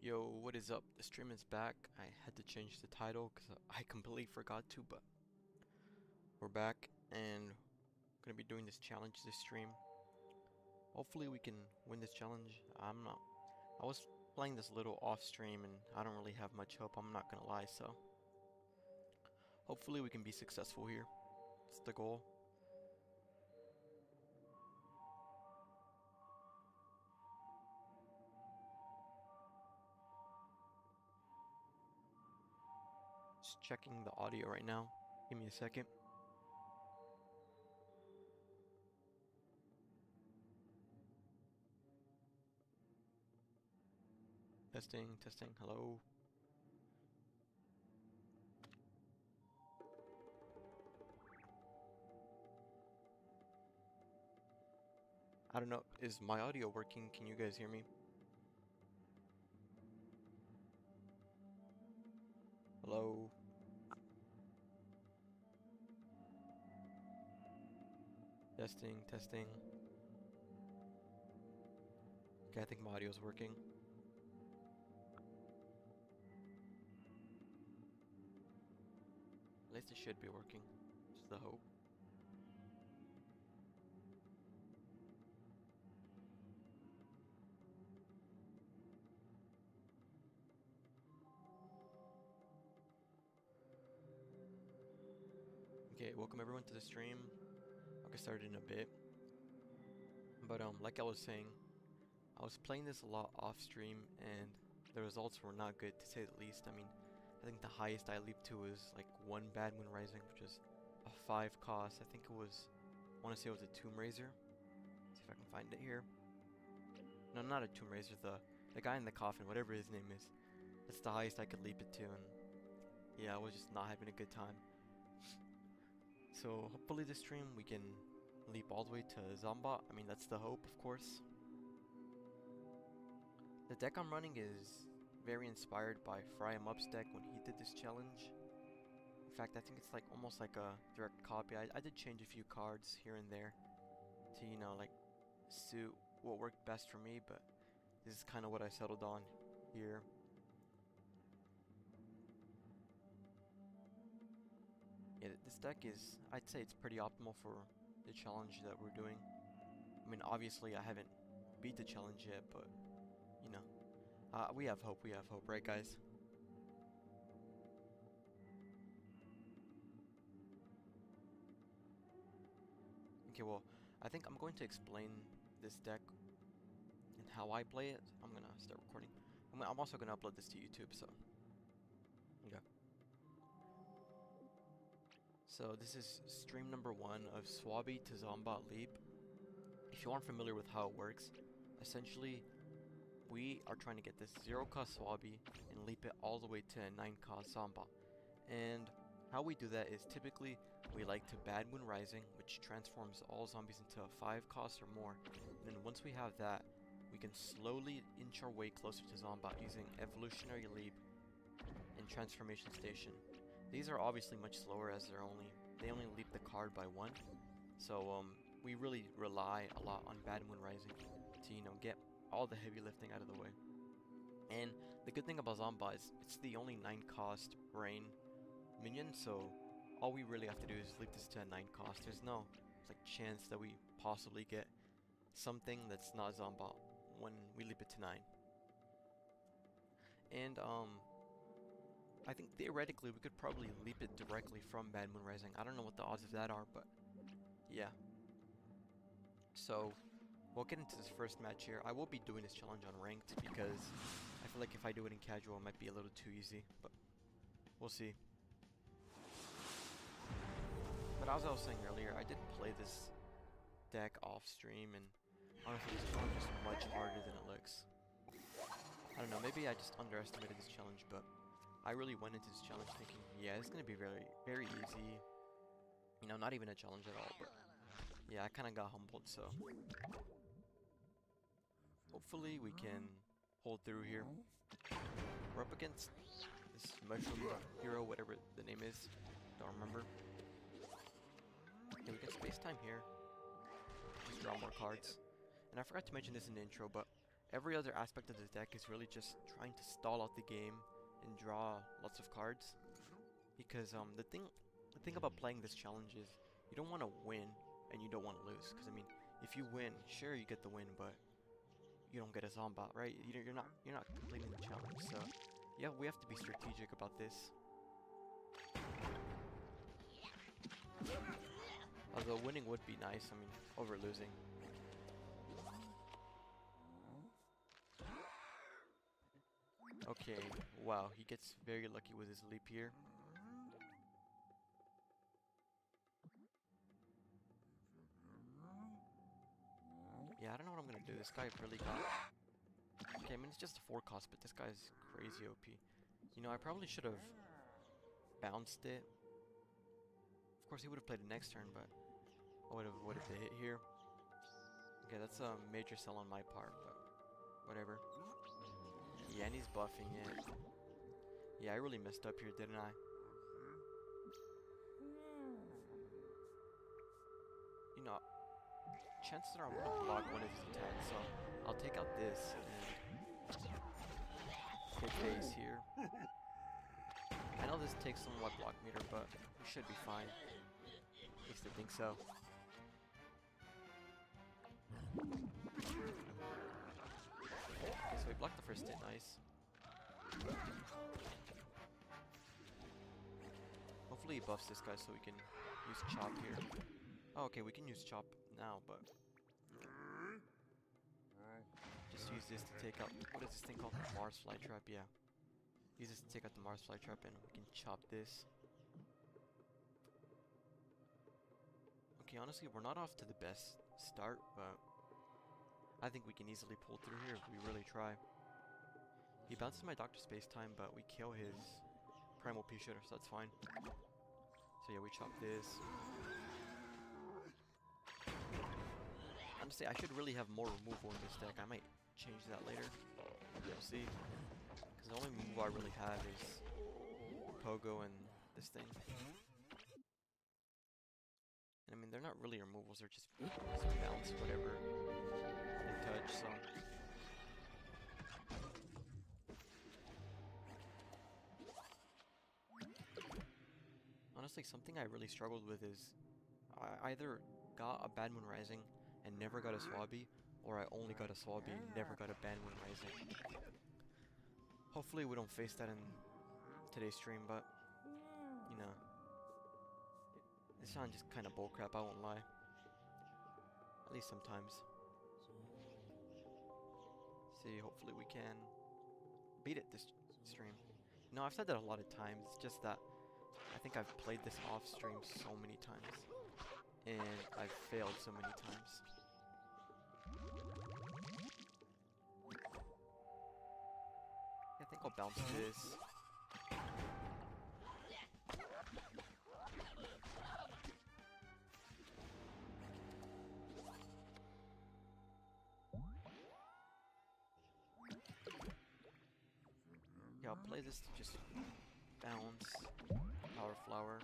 Yo, what is up? The stream is back. I had to change the title because I completely forgot to, but we're back and I'm gonna be doing this challenge this stream. Hopefully we can win this challenge. I was playing this little off stream and I don't really have much hope, I'm not gonna lie, so hopefully we can be successful here. It's the goal. Just checking the audio right now. Give me a second. Testing, testing, hello. I don't know, is my audio working? Can you guys hear me? Hello? Testing, testing. Okay, I think my audio is working. At least it should be working. Just the hope. Okay, welcome everyone to the stream. I'll get started in a bit. But like I was saying, I was playing this a lot off stream and the results were not good to say the least. I mean, I think the highest I leaped to was like 1 bad moon rising, which is a 5 cost. I think it was, I want to say it was a tomb raiser. See if I can find it here. No, not a tomb raiser, the guy in the coffin, whatever his name is. That's the highest I could leap it to, and yeah, I was just not having a good time. So hopefully this stream we can leap all the way to zombot. I mean, that's the hope, of course. The deck I'm running is very inspired by Fry 'em Up's deck when he did this challenge. In fact, I think it's like almost like a direct copy. I did change a few cards here and there to, you know, like suit what worked best for me, but this is kind of what I settled on here. Yeah, this deck is, I'd say it's pretty optimal for the challenge that we're doing. I mean, obviously I haven't beat the challenge yet, but, you know, we have hope, right guys? Okay, well, I think I'm going to explain this deck and how I play it. I'm gonna start recording. I'm also gonna upload this to YouTube, so, okay. So this is stream number 1 of swabbie to zombot leap. If you aren't familiar with how it works, essentially we are trying to get this 0 cost swabbie and leap it all the way to a 9 cost zombot. And how we do that is typically we like to bad moon rising, which transforms all zombies into a 5 cost or more. And then once we have that, we can slowly inch our way closer to zombot using evolutionary leap and transformation station. These are obviously much slower as they only leap the card by 1. So we really rely a lot on bad moon rising to, you know, get all the heavy lifting out of the way. And the good thing about zombot is it's the only 9 cost brain minion, so all we really have to do is leap this to a 9 cost. There's no like chance that we possibly get something that's not zombot when we leap it to 9. And I think theoretically we could probably leap it directly from Bad Moon Rising. I don't know what the odds of that are, but yeah. So we'll get into this first match here. I will be doing this challenge on ranked because I feel like if I do it in casual it might be a little too easy, but we'll see. But as I was saying earlier, I did play this deck off stream, and honestly this challenge is much harder than it looks. I don't know, maybe I just underestimated this challenge, but I really went into this challenge thinking, yeah, it's gonna be very, very easy. You know, not even a challenge at all, but yeah, I kinda got humbled, so hopefully we can hold through here. We're up against this mushroom hero, whatever the name is, don't remember. Okay, we get space time here. Just draw more cards. And I forgot to mention this in the intro, but every other aspect of the deck is really just trying to stall out the game and draw lots of cards. Because the thing about playing this challenge is you don't want to win and you don't want to lose. Because I mean, if you win, sure you get the win, but you don't get a zombot, right? You're not completing the challenge. So yeah, we have to be strategic about this. Although winning would be nice, I mean, over losing. Okay, wow, he gets very lucky with his leap here. Yeah, I don't know what I'm gonna do. This guy really got... Okay, I mean, it's just a 4 cost, but this guy's crazy OP. You know, I probably should have bounced it. Of course, he would have played the next turn, but I would have avoided the hit here. Okay, that's a major sell on my part, but whatever. Yeah, and he's buffing it. Yeah, I really messed up here, didn't I? You know, chances are I'm gonna block one of his attacks, so I'll take out this and hit face here. I know this takes somewhat block meter, but we should be fine. At least I think so. Okay, so we blocked the first hit, nice. Hopefully he buffs this guy so we can use chop here. Oh, okay, we can use chop now, but just use this to take out, what is this thing called? Mars flytrap, yeah. Use this to take out the Mars flytrap and we can chop this. Okay, honestly, we're not off to the best start, but I think we can easily pull through here if we really try. He bounces my Doctor Space Time, but we kill his Primal Pea Shooter, so that's fine. So yeah, we chop this. Honestly, I should really have more removal in this deck. I might change that later. We'll see. Because the only move I really have is Pogo and this thing. And I mean, they're not really removals, they're just bounce whatever they touch, so... Honestly, something I really struggled with is I either got a Bad Moon Rising and never got a swabbie, or I only got a swabbie and never got a Bad Moon Rising. Hopefully we don't face that in today's stream, but you know, it sounds just kind of bullcrap, I won't lie. At least sometimes. See, hopefully we can beat it this stream. No, I've said that a lot of times, it's just that I think I've played this off stream so many times, and I've failed so many times. I think I'll bounce this. Yeah, I'll play this to just bounce. Power Flower.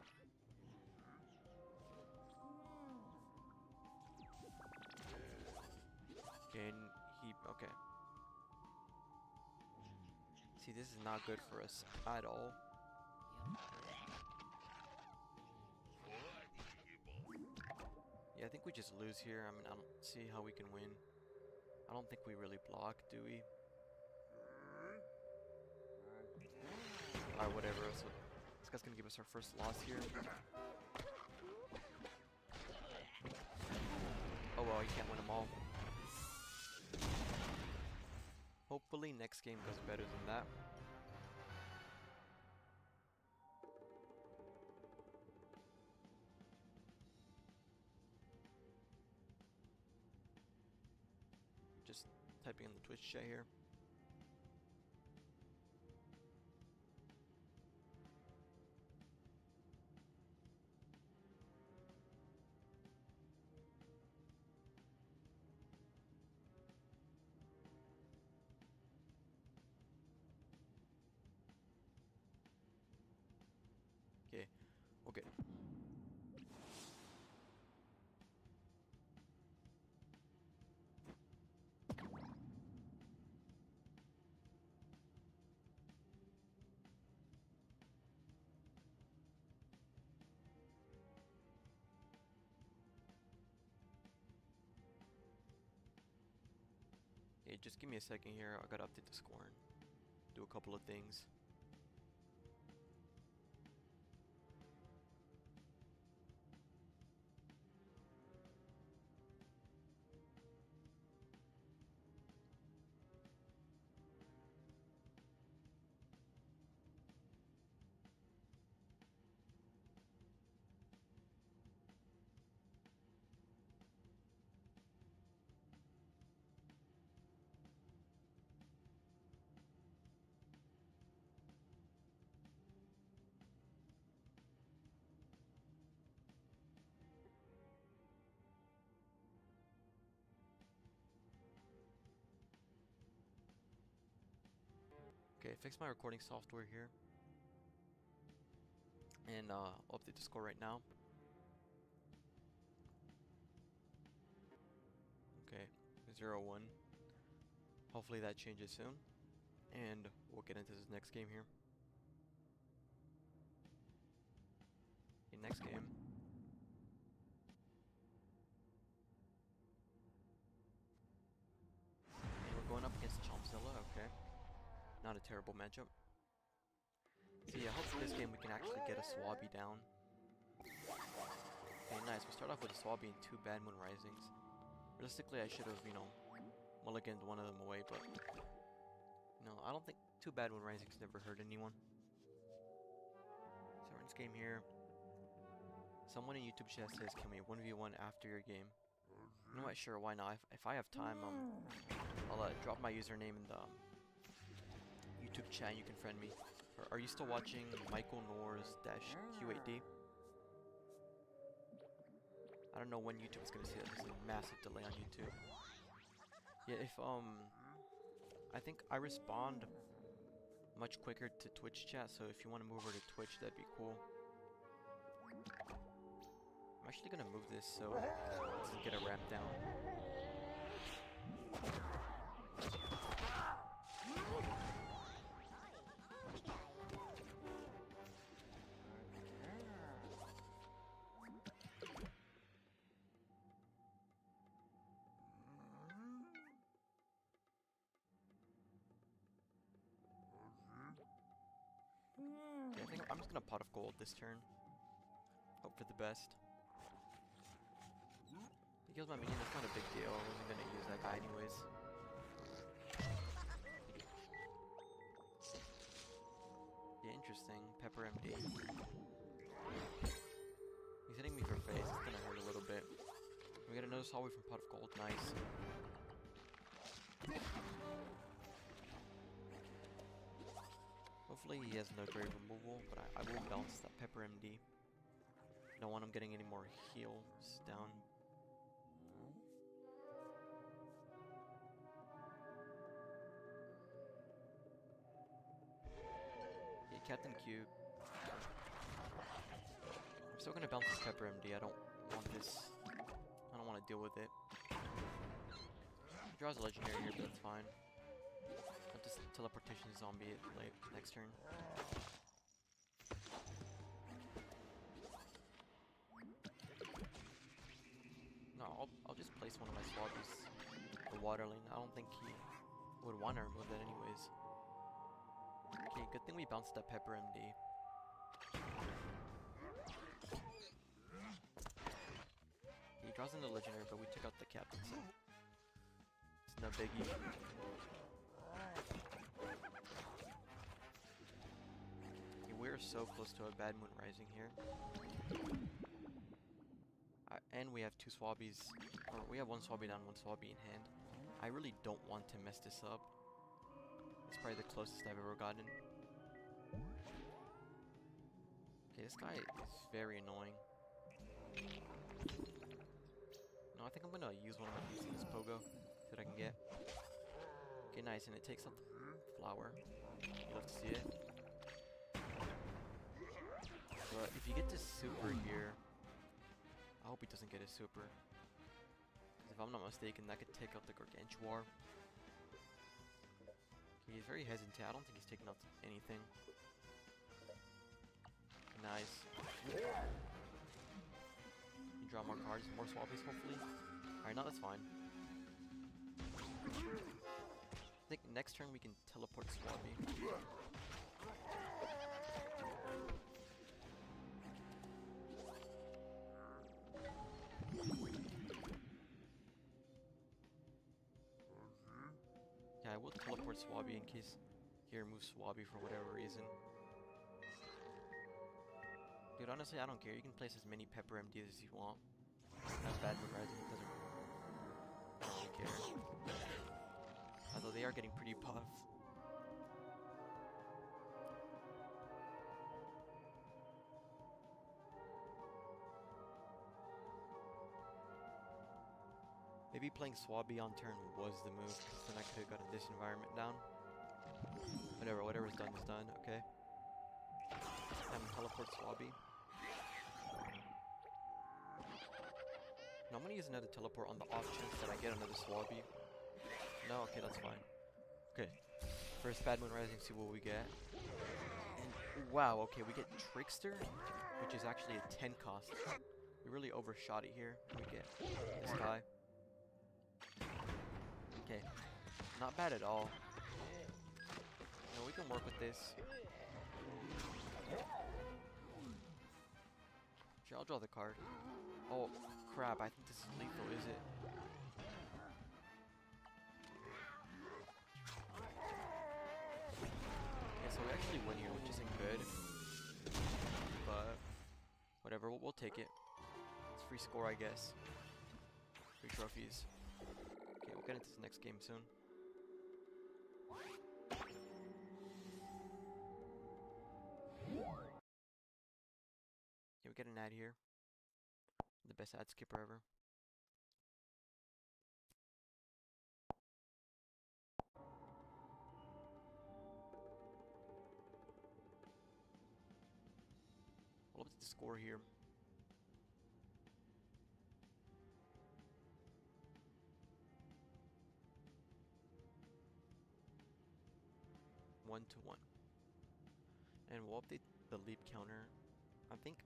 And okay. See, this is not good for us at all. Yeah, I think we just lose here. I mean, I don't see how we can win. I don't think we really block, do we? Alright, whatever. So this guy's gonna give us our first loss here. Oh well, you can't win them all. Hopefully next game goes better than that. Just typing in the Twitch chat here. Okay, okay. just give me a second here. I gotta update the score and do a couple of things. Okay, fix my recording software here. And I'll update the score right now. Okay, 0-1. Hopefully that changes soon. And we'll get into this next game here. Okay, next game. And we're going up against Chompzilla, okay. Not a terrible matchup. So yeah, hopefully this game we can actually get a swabbie down. Okay, nice. We start off with a swabbie and 2 Bad Moon Risings. Realistically, I should have, you know, mulliganed one of them away, but no, I don't think 2 Bad Moon Risings never hurt anyone. So we're in this game here. Someone in YouTube chat says, can we 1v1 after your game? You know what? Sure, why not? If I have time, I'll drop my username in the YouTube chat. You can friend me. Or are you still watching Michael Nors-Q8D? I don't know when YouTube is gonna see that. There's a massive delay on YouTube. Yeah, if I think I respond much quicker to Twitch chat, so if you want to move over to Twitch, that'd be cool. I'm actually gonna move this so it doesn't get a ramp down. Okay, I think I'm just gonna pot of gold this turn. Hope for the best. He kills my minion, that's not a big deal. I wasn't gonna use that guy anyways. Yeah, interesting. Pepper MD. He's hitting me for face, it's gonna hurt a little bit. We got another solid from pot of gold, nice. Hopefully he has no grave removal, but I will bounce that Pepper MD. Don't want him getting any more heals down. Yeah, Captain Cube. I'm still gonna bounce this Pepper MD. I don't want this. I don't want to deal with it. He draws a legendary here, but that's fine. I'll just teleportation zombie it late next turn. No, I'll just place one of my swabbies. The water lane. I don't think he would want to remove that anyways. Okay, good thing we bounced that Pepper MD. He draws in the legendary, but we took out the captain, so it's no biggie. Okay, we're so close to a Bad Moon Rising here. And we have 2 swabbies, or we have 1 swabby down, 1 swabby in hand. I really don't want to mess this up. It's probably the closest I've ever gotten. Okay, this guy is very annoying. No, I think I'm gonna use one of my bees in this pogo, see what I can get. Okay, nice, and it takes out the flower. You love to see it. But if you get this super here, I hope he doesn't get a super. Because if I'm not mistaken, that could take out the Gargantuar. Okay, he's very hesitant. I don't think he's taking out anything. Nice. You draw more cards, more swabbies hopefully. Alright, no, that's fine. next turn we can teleport swabbie. Yeah, I will teleport swabbie in case he removes swabbie for whatever reason. Dude, honestly, I don't care. You can place as many pepper MDs as you want. That's bad moon rising. It doesn't. I don't really care. Although they are getting pretty buff. Maybe playing swabbie on turn was the move, because then I could have gotten this environment down. Whatever's done is done. Okay. Time to teleport swabbie. No, I'm gonna use another teleport on the off chance that I get another swabbie. No, okay, that's fine. Okay, first bad moon rising, see what we get. And wow, okay, we get Trickster, which is actually a 10 cost. We really overshot it here. We get this guy. Okay, not bad at all. No, we can work with this. Sure, I'll draw the card. Oh, crap, I think this is lethal, is it? Okay, so we actually win here, which isn't good. But, whatever, we'll take it. It's free score, I guess. Free trophies. Okay, we'll get into the next game soon. Okay, we get an ad here. The best ad skipper ever. What was the score here? One to one. And we'll update the leap counter. I think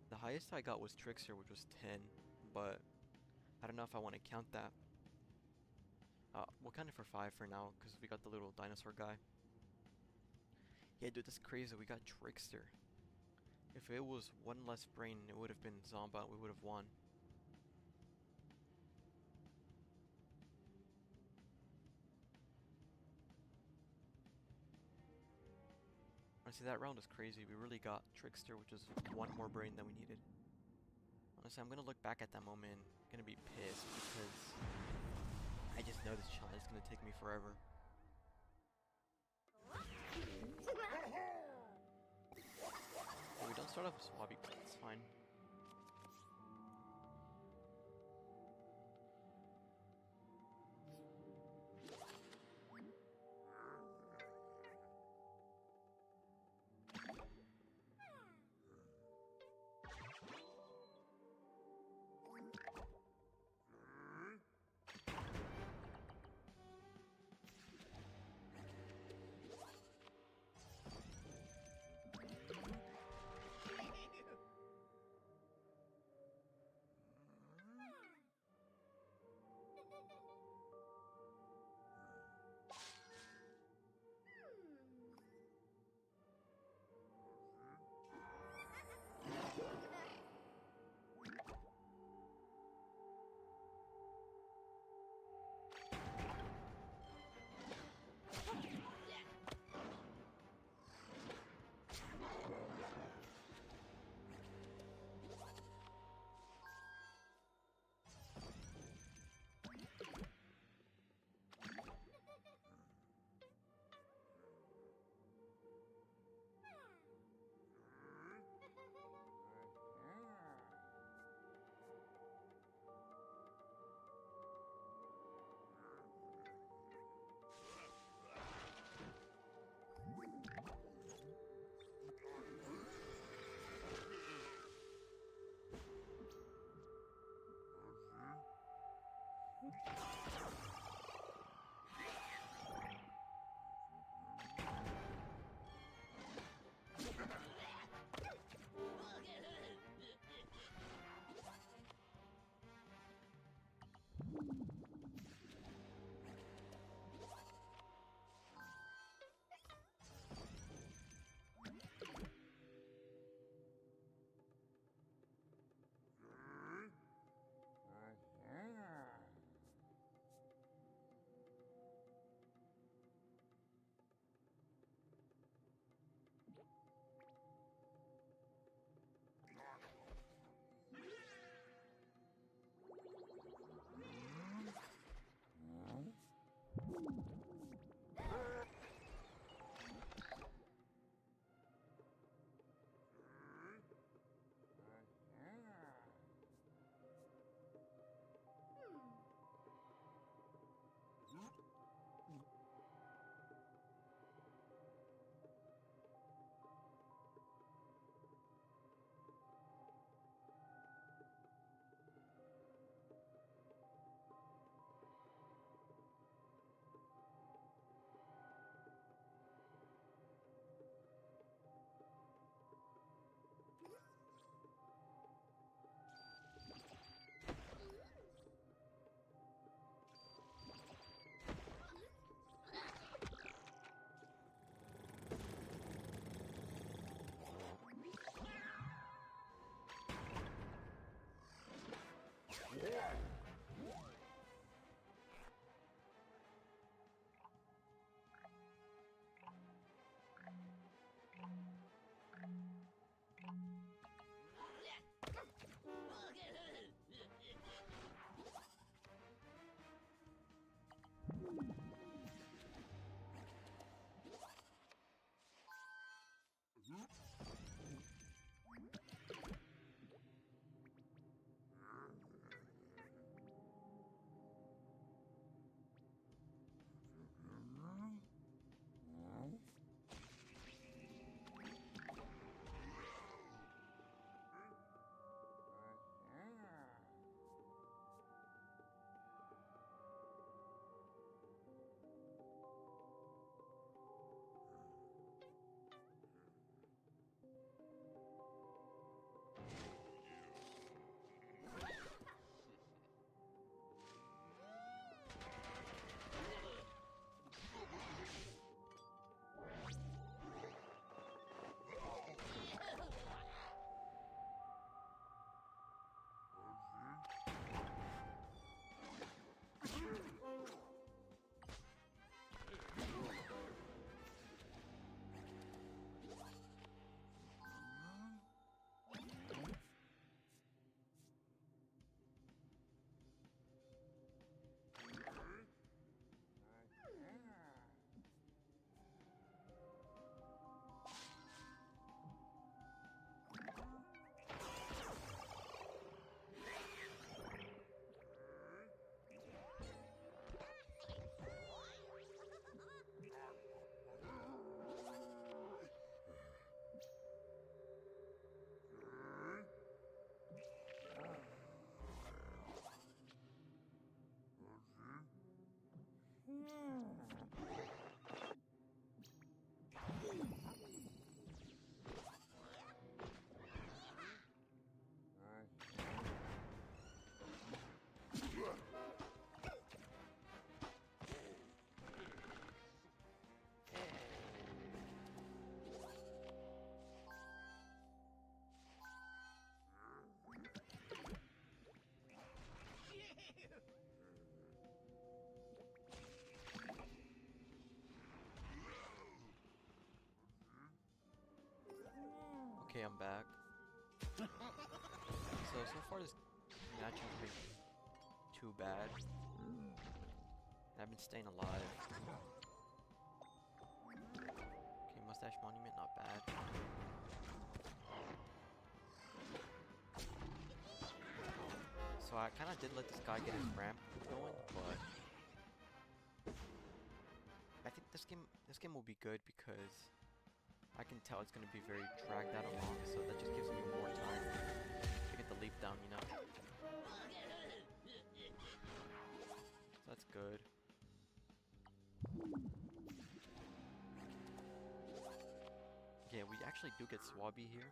the highest I got was Trickster, which was 10, but I don't know if I want to count that. We'll count it for 5 for now, because we got the little dinosaur guy. Yeah, dude, that's crazy. We got Trickster. If it was one less brain, it would have been Zombot. We would have won. Honestly, that round was crazy. We really got Trickster, which was one more brain than we needed. Honestly, I'm gonna look back at that moment and gonna be pissed because I just know this challenge is gonna take me forever. Okay, we don't start off with swabbie, but it's fine. Okay, I'm back. So far this match hasn't been too bad. I've been staying alive. Okay, Mustache Monument, not bad. So I kind of did let this guy get his ramp going, but I think this game will be good because I can tell it's going to be very dragged out along, so that just gives me more time to get the leap down, you know? So that's good. Yeah, we actually do get swabbie here.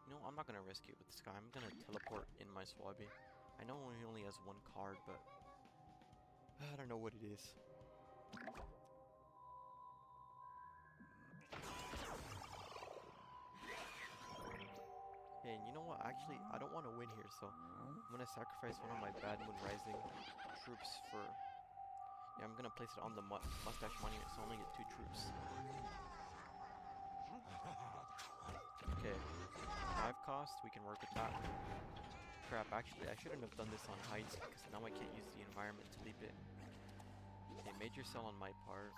You know, I'm not gonna risk it with this guy. I'm gonna teleport in my swabbie. I know he only has one card, but I don't know what it is. Hey, and you know what? Actually, I don't want to win here, so I'm gonna sacrifice one of my Bad Moon Rising troops for... Yeah, I'm gonna place it on the Mustache Monument, so I only get 2 troops. Okay, 5 cost, we can work with that. Crap, actually, I shouldn't have done this on heights, because now I can't use the environment to leap it. Okay, major sell on my part.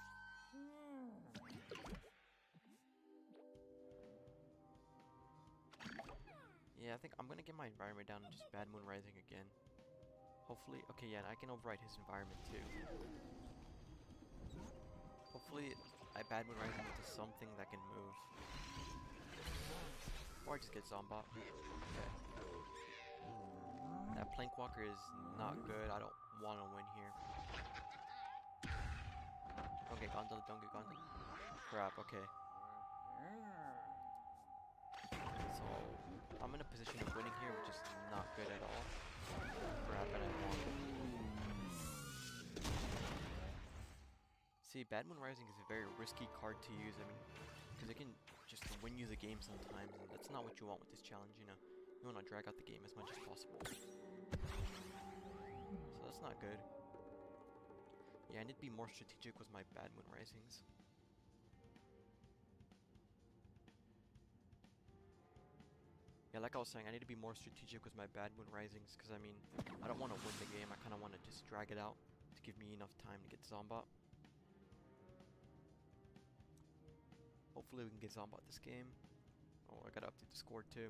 Yeah, I think I'm gonna get my environment down and just Bad Moon Rising again. Hopefully, okay, yeah, and I can override his environment too. Hopefully, I Bad Moon Rising into something that can move. Or I just get zombot. Okay. That Plank Walker is not good. I don't want to win here. Don't get gondola, don't get gondola. Crap, okay. So, I'm in a position of winning here, which is not good at all. Crap, and I won. See, See, Bad Moon Rising is a very risky card to use, I mean, because it can just win you the game sometimes, and that's not what you want with this challenge, you know. You want to drag out the game as much as possible. So that's not good. Yeah, I need to be more strategic with my Bad Moon Risings. Yeah, like I was saying, I need to be more strategic with my Bad Moon Risings, because I mean, I don't want to win the game, I kind of want to just drag it out to give me enough time to get Zombot. Hopefully we can get Zombot this game. Oh, I gotta update the score too.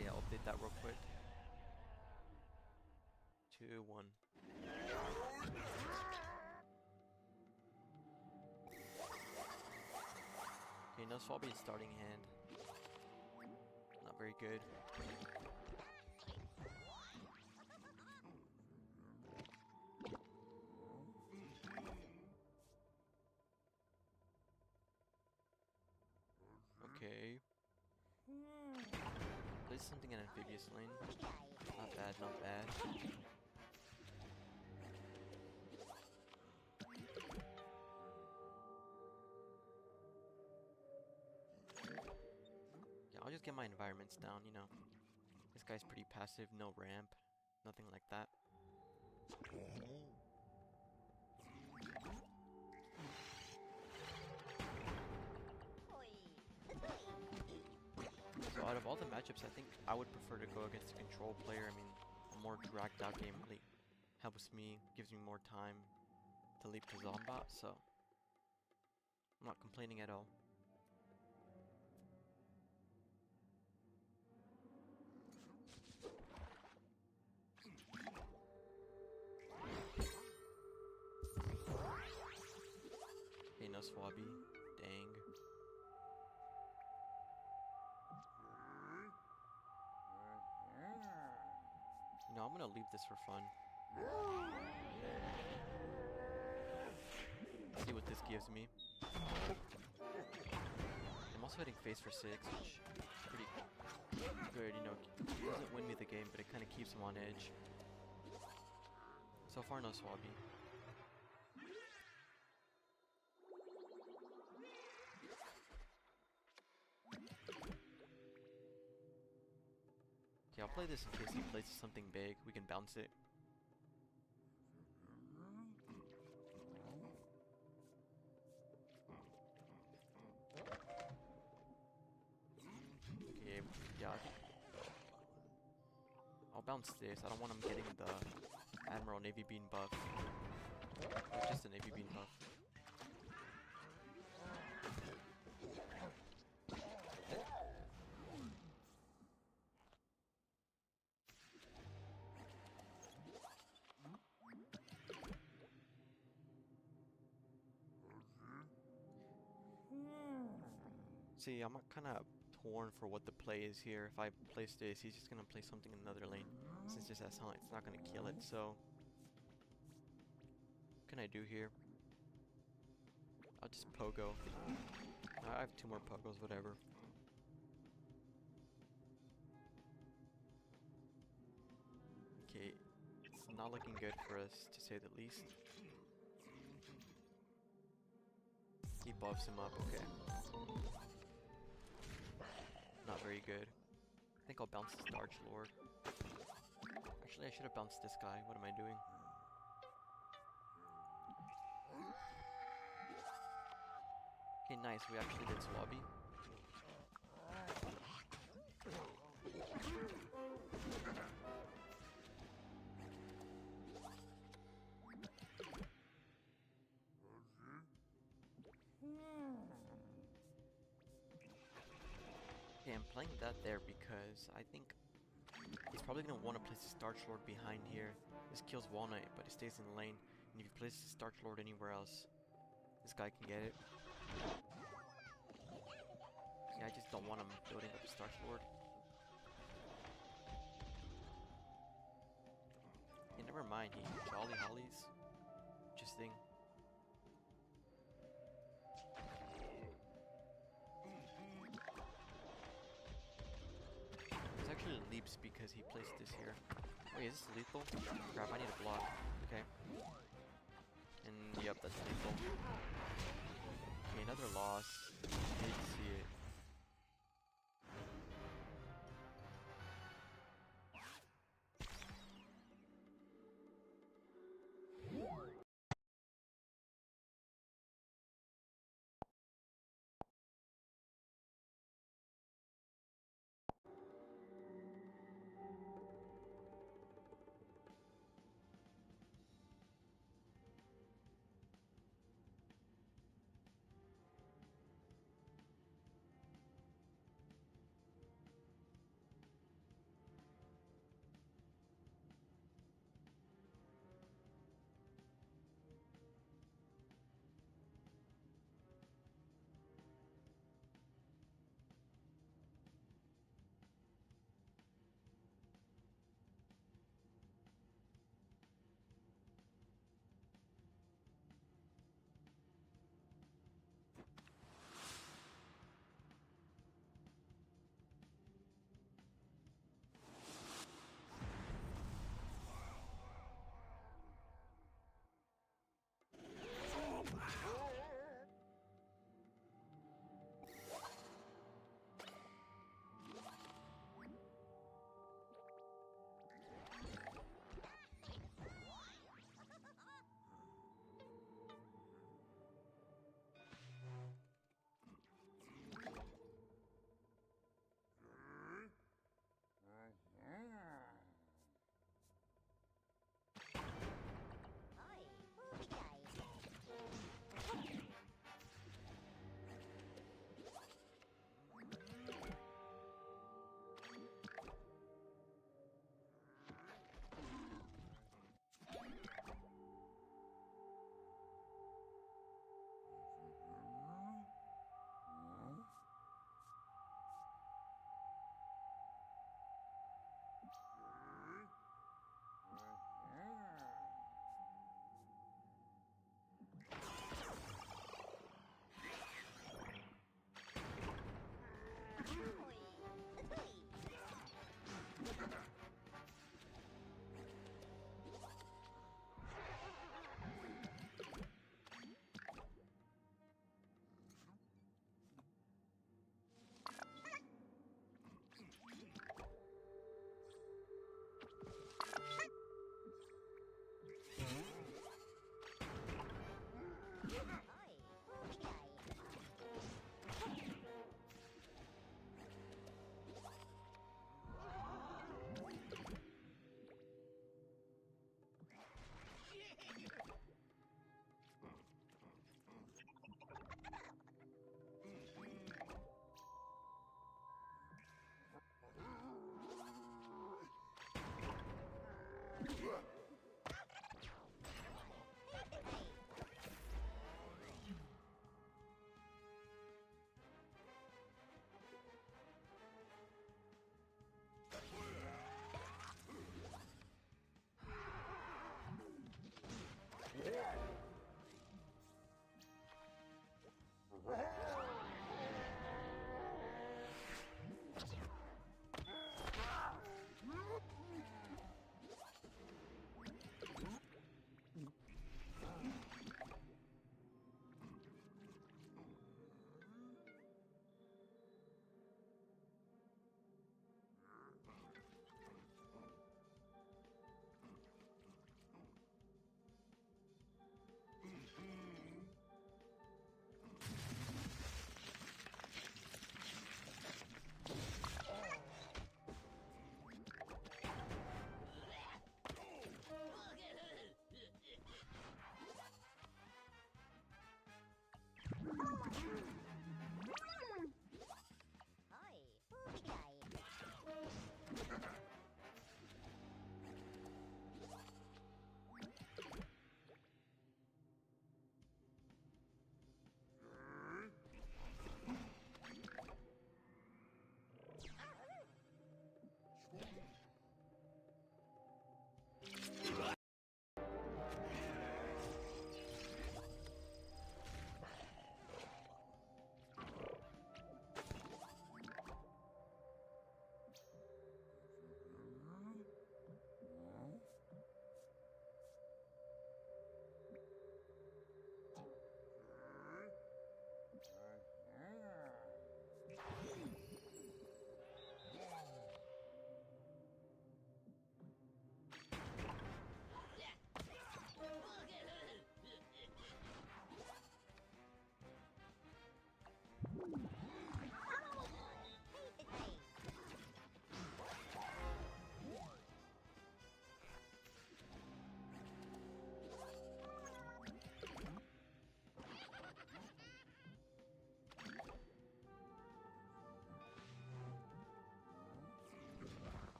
Yeah, I'll update that real quick. 2-1. Okay, no swabbie in starting hand. Not very good. Okay. Play something in amphibious lane. Not bad, not bad. Yeah, I'll just get my environments down, you know. This guy's pretty passive, no ramp, nothing like that. So out of all the matchups, I think I would prefer to go against a control player. I mean, a more dragged out game really helps me, gives me more time to leap to Zombot, so I'm not complaining at all. Okay, no swabbie. Dang. You know, I'm gonna leave this for fun. See what this gives me. I'm also hitting face for 6, which is pretty good, you know. It doesn't win me the game, but it kind of keeps him on edge. So far, no swabbie. Okay, I'll play this in case he plays something big. We can bounce it. Okay, yeah, I think I'll bounce this. I don't want him getting the Admiral Navy Bean buff. Or just a Navy Bean buff. See, I'm kind of torn for what the play is here. If I place this, he's just gonna play something in another lane. Since this has hunt, it's not gonna kill it, so what can I do here? I'll just pogo. I have 2 more pogos, whatever. Okay, it's not looking good for us, to say the least. He buffs him up, okay. Not very good. I think I'll bounce this Archlord. Actually, I should have bounced this guy. What am I doing? Okay, nice. We actually did swabbie. Okay, I'm playing that there because I think he's probably going to want to place his Archlord behind here. This kills Walnut, but it stays in lane. And if he places his Archlord anywhere else, this guy can get it. Yeah, I just don't want him building up his Archlord. Yeah, never mind, he Jolly Hollies. Interesting. It's actually leaps because he placed this here. Wait, is this lethal? Crap, I need a block. Okay. And Yep, that's painful. Okay, another loss. Hate to see it.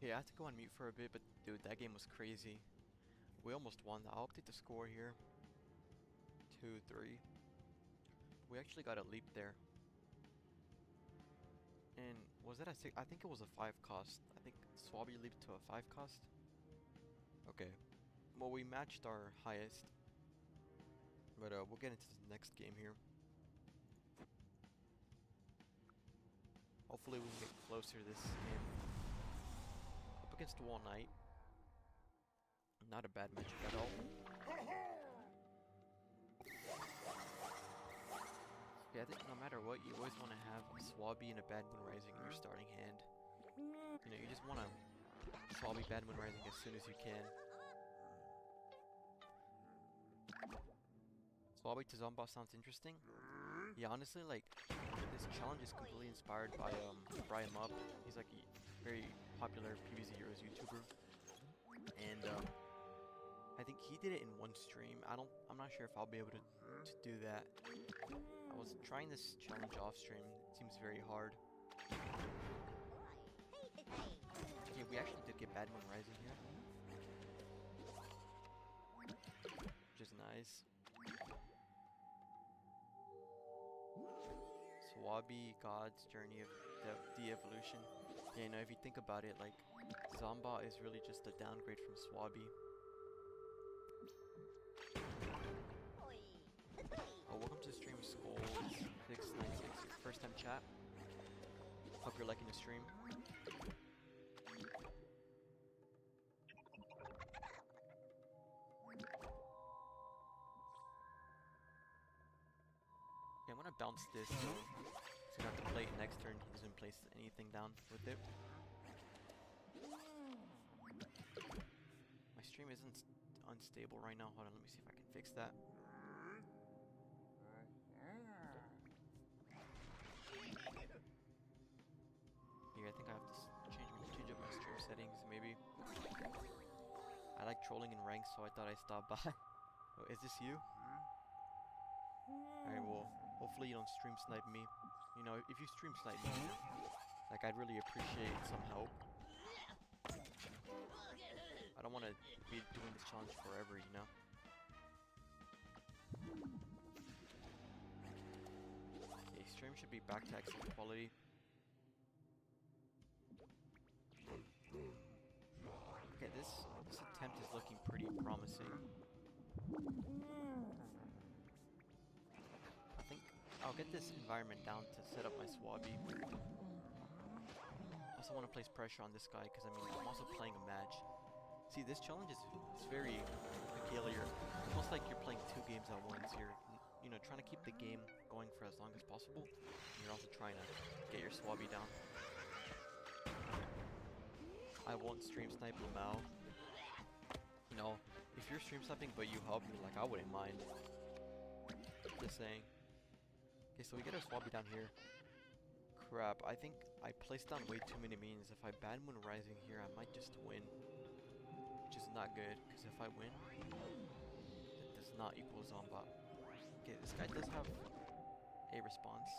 Okay, I have to go on mute for a bit, but dude, that game was crazy. We almost won. I'll update the score here. 2-3. We actually got a leap there. And was it a 6? I think it was a 5 cost. I think Swabbie leaped to a 5 cost. Okay. Well, we matched our highest. But we'll get into the next game here. Hopefully we can get closer this game. Up against Wall Knight. Not a bad matchup at all. Yeah, I think no matter what, you always want to have a Swabbie and a Bad Moon Rising in your starting hand. You know, you just want to Swabbie Bad Moon Rising as soon as you can. Swabbie to zombot sounds interesting. Yeah, honestly, like, this challenge is completely inspired by Brian Up. He's like a very popular PVZ Heroes YouTuber. And I think he did it in one stream. I'm not sure if I'll be able to do that. I was trying this challenge off stream. It seems very hard. Okay, we actually did get Bad Moon Rising here, which is nice. Swabbie, God's Journey of De-Evolution. Yeah, you know, if you think about it, like, Zombot is really just a downgrade from Swabbie. Oh, welcome to the stream, Skull696, your first time chat. Hope you're liking the stream. Okay, I'm gonna bounce this, so he's gonna have to play it next turn. He doesn't place anything down with it. My stream isn't unstable right now. Hold on, let me see if I can fix that. Here, I think I have to change up my stream settings, maybe. I like trolling in ranks, so I thought I'd stop by. Oh, is this you? Alright, well, hopefully you don't stream snipe me. You know, if you stream snipe me, like, I'd really appreciate some help. I don't want to be doing this challenge forever, you know? Okay, stream should be back to excellent quality. Okay, this attempt is looking pretty promising. I think I'll get this environment down to set up my Swabbie. I also want to place pressure on this guy because, I mean, I'm also playing a match. See, this challenge is very peculiar. It's almost like you're playing 2 games at once. You're, you know, trying to keep the game going for as long as possible. And you're also trying to get your Swabbie down. I won't stream snipe Lamau. You know, if you're stream sniping but you help me, like, I wouldn't mind. Just saying. Okay, so we get our Swabbie down here. Crap, I think I placed down way too many minions. If I Bad Moon Rising here, I might just win. Which is not good, because if I win, that does not equal Zombot. Okay, this guy does have a response.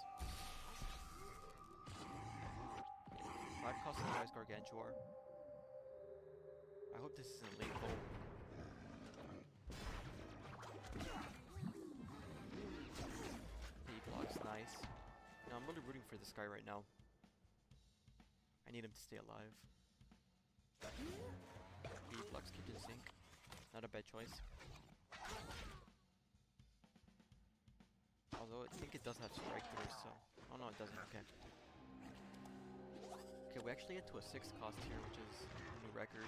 5 cost Rise Gargantuar. I hope this isn't lethal. He blocks, nice. Now I'm really rooting for this guy right now. I need him to stay alive. He blocks Kitchen Sink. Not a bad choice. Although I think it does have strike through, so... Oh no, it doesn't, okay. Okay, we actually get to a 6 cost here, which is a new record.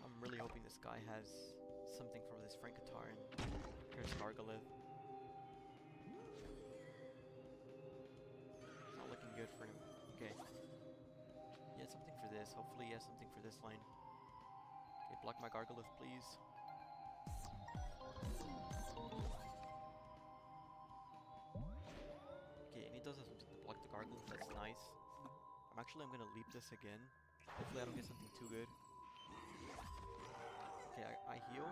I'm really hoping this guy has something for this Frankatar and here's Gargolith. It's not looking good for him. Okay. He has something for this. Hopefully he has something for this line. Okay, block my Gargolith, please. Okay, and he does have something to block the Gargolith. That's nice. I'm gonna leap this again. Hopefully I don't get something too good. Okay, I heal.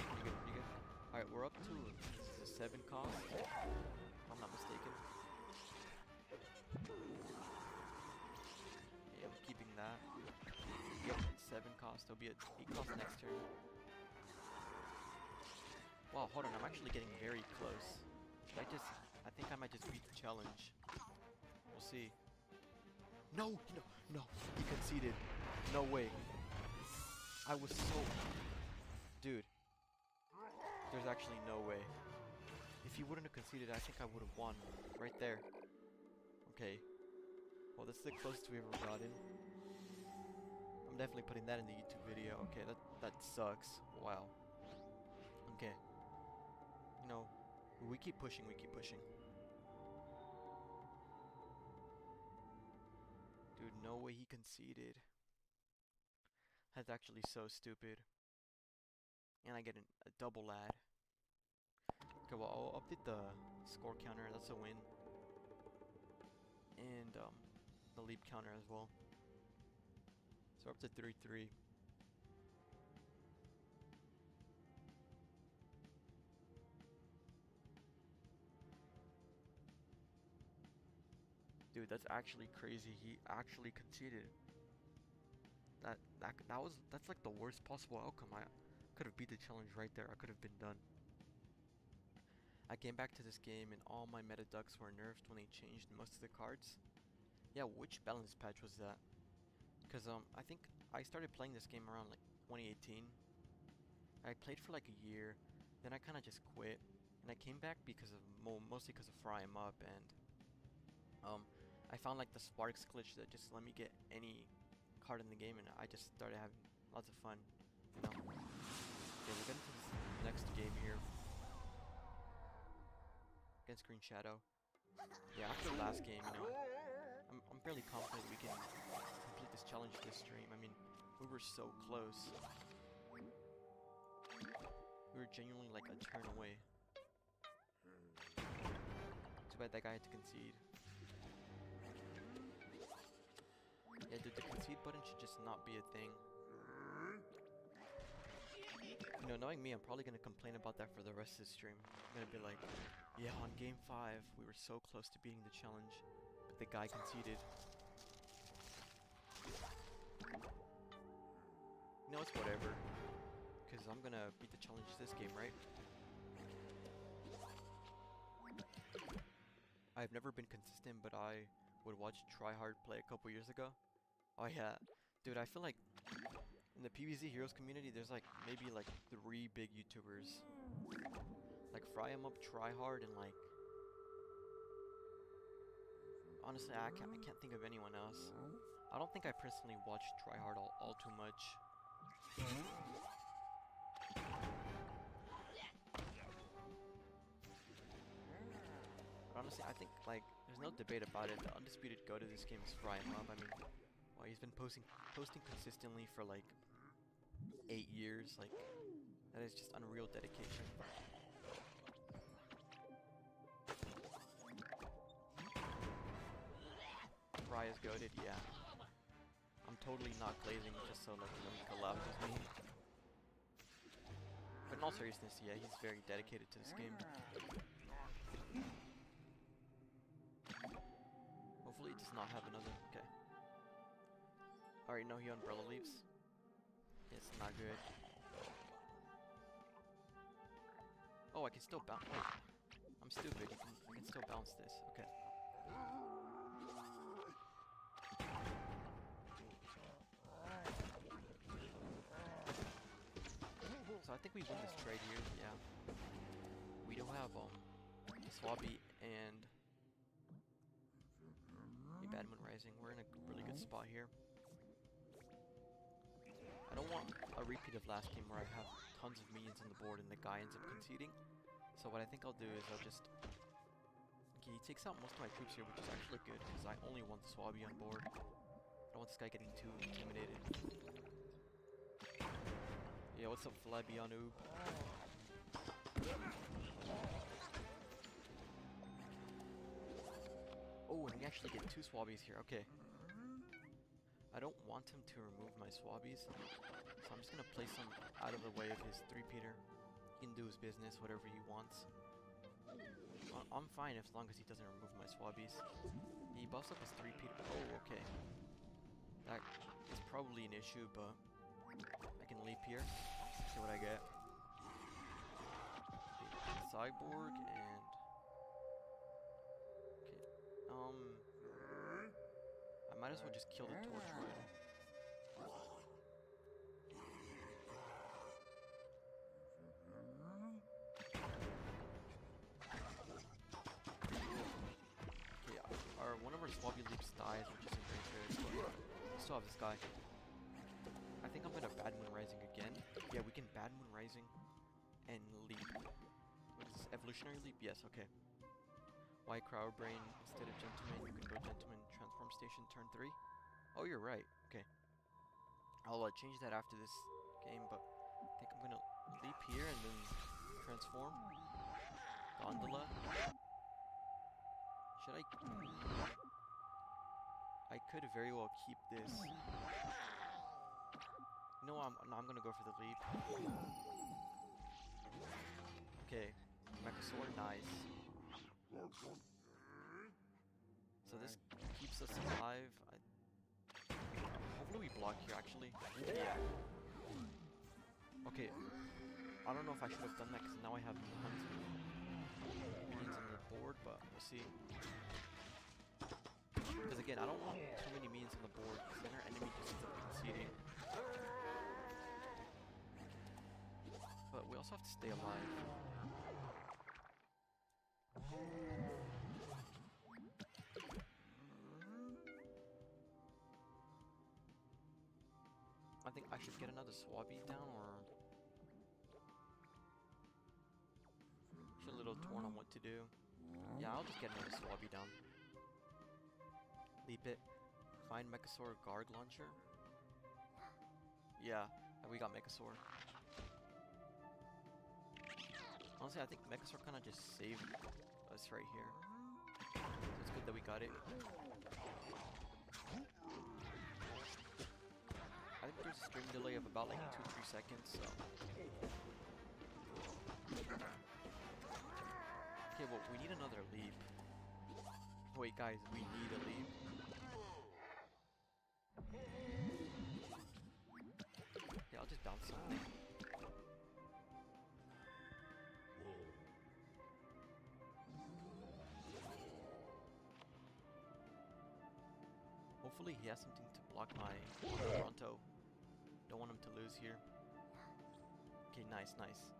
Pretty good, pretty good. Alright, we're up to this is a 7 cost, if I'm not mistaken. keeping that. Yep, 7 cost. It'll be a 8 cost next turn. Wow, hold on. I'm actually getting very close. I think I might just beat the challenge. We'll see. No! No! He conceded. No way. I was so... Dude. There's actually no way. If he wouldn't have conceded, I think I would have won. Right there. Okay. Well, that's the closest we've ever gotten. I'm definitely putting that in the YouTube video. Okay, that sucks. Wow. Okay. You know, we keep pushing, we keep pushing. Dude, no way he conceded. That's actually so stupid. And I get a double ad. Okay, well, I'll update the score counter. That's a win. And the leap counter as well. So we're up to 3-3. Dude, that's actually crazy. He actually conceded. That's like the worst possible outcome. I could have beat the challenge right there. I could have been done. I came back to this game and all my meta ducks were nerfed when they changed most of the cards. Yeah, which balance patch was that? Because I think I started playing this game around like 2018. I played for like a year, then I kind of just quit, and I came back because of mostly because of Fry 'em Up, and I found like the Sparks glitch that just let me get any card in the game, and I just started having lots of fun. You know. Okay, we'll get into this next game here against Green Shadow. Yeah, after the last game, you know, I'm fairly confident we can complete this challenge this stream. I mean, we were so close. We were genuinely like a turn away. Too bad that guy had to concede. Yeah, dude, the concede button should just not be a thing. You know, knowing me, I'm probably gonna complain about that for the rest of the stream. I'm gonna be like, yeah, on game 5, we were so close to beating the challenge, but the guy conceded. You know, it's whatever, because I'm gonna beat the challenge this game, right? I've never been consistent, but I would watch Tryhard play a couple years ago. Oh yeah, dude, I feel like in the PVZ Heroes community, there's like maybe like 3 big YouTubers. Like Fry 'em Up, Tryhard, and like... Honestly, I can't think of anyone else. I don't think I personally watch Tryhard all too much. But honestly, I think like there's no debate about it. The undisputed GOAT of this game is Fry 'em Up. I mean, well, he's been posting consistently for like 8 years. Like, that is just unreal dedication. Fry is goated, yeah. I'm totally not glazing just so like he collabs with me. But in all seriousness, yeah, he's very dedicated to this game. Hopefully he does not have another. Okay. Alright, no, he umbrella leaves. It's not good. Oh, I can still bounce. Wait, I'm stupid. I can still bounce this. Okay. So I think we win this trade here. Yeah. We don't have Swabbie and a Bad Moon Rising. We're in a really good spot here. I don't want a repeat of last game where I have tons of minions on the board and the guy ends up conceding. So what I think I'll do is I'll just... Okay, he takes out most of my troops here, which is actually good, because I only want the Swabbie on board. I don't want this guy getting too intimidated. Yeah, what's up, Flabby on Oob? Oh, and we actually get 2 Swabbies here, okay. I don't want him to remove my Swabbies, so I'm just gonna place him out of the way of his 3-peater. He can do his business, whatever he wants. I'm fine as long as he doesn't remove my Swabbies. He buffs up his 3-peater. Oh, okay. That is probably an issue, but I can leap here. See what I get. Okay, cyborg and I might as well just kill the torchwood. One of our swabbie leaps dies, which isn't very good, but we still have this guy. I think I'm gonna Bad Moon Rising again. Yeah, we can Bad Moon Rising and leap. What is this? Evolutionary leap? Yes, okay. Why Crowd Brain instead of Gentleman? You can go Gentleman Transform Station turn 3. Oh, you're right. Okay. I'll change that after this game, but I think I'm gonna leap here and then transform. Gondola. Should I could very well keep this. No, I'm gonna go for the leap. Okay, Mechasaur, nice. So this keeps us alive. Hopefully we block here, actually. Yeah. Okay. I don't know if I should have done that because now I have tons of minions on the board, but we'll see. Because again, I don't want too many minions on the board because then our enemy just ends up conceding. But we also have to stay alive. I think I should get another swabbie down, or a little torn on what to do. Yeah, I'll just get another swabbie down. Leap it. Find Mechasaur guard launcher. Yeah, we got Mechasaur. Honestly, I think Mechasaur kind of just saved us right here. So it's good that we got it. I think there's a stream delay of about like 2-3 seconds, so. Okay, well, we need another leap. Wait, guys, we need a leap. Yeah, I'll just bounce something. Hopefully he has something to block my Toronto. Don't want him to lose here. Okay, nice, nice.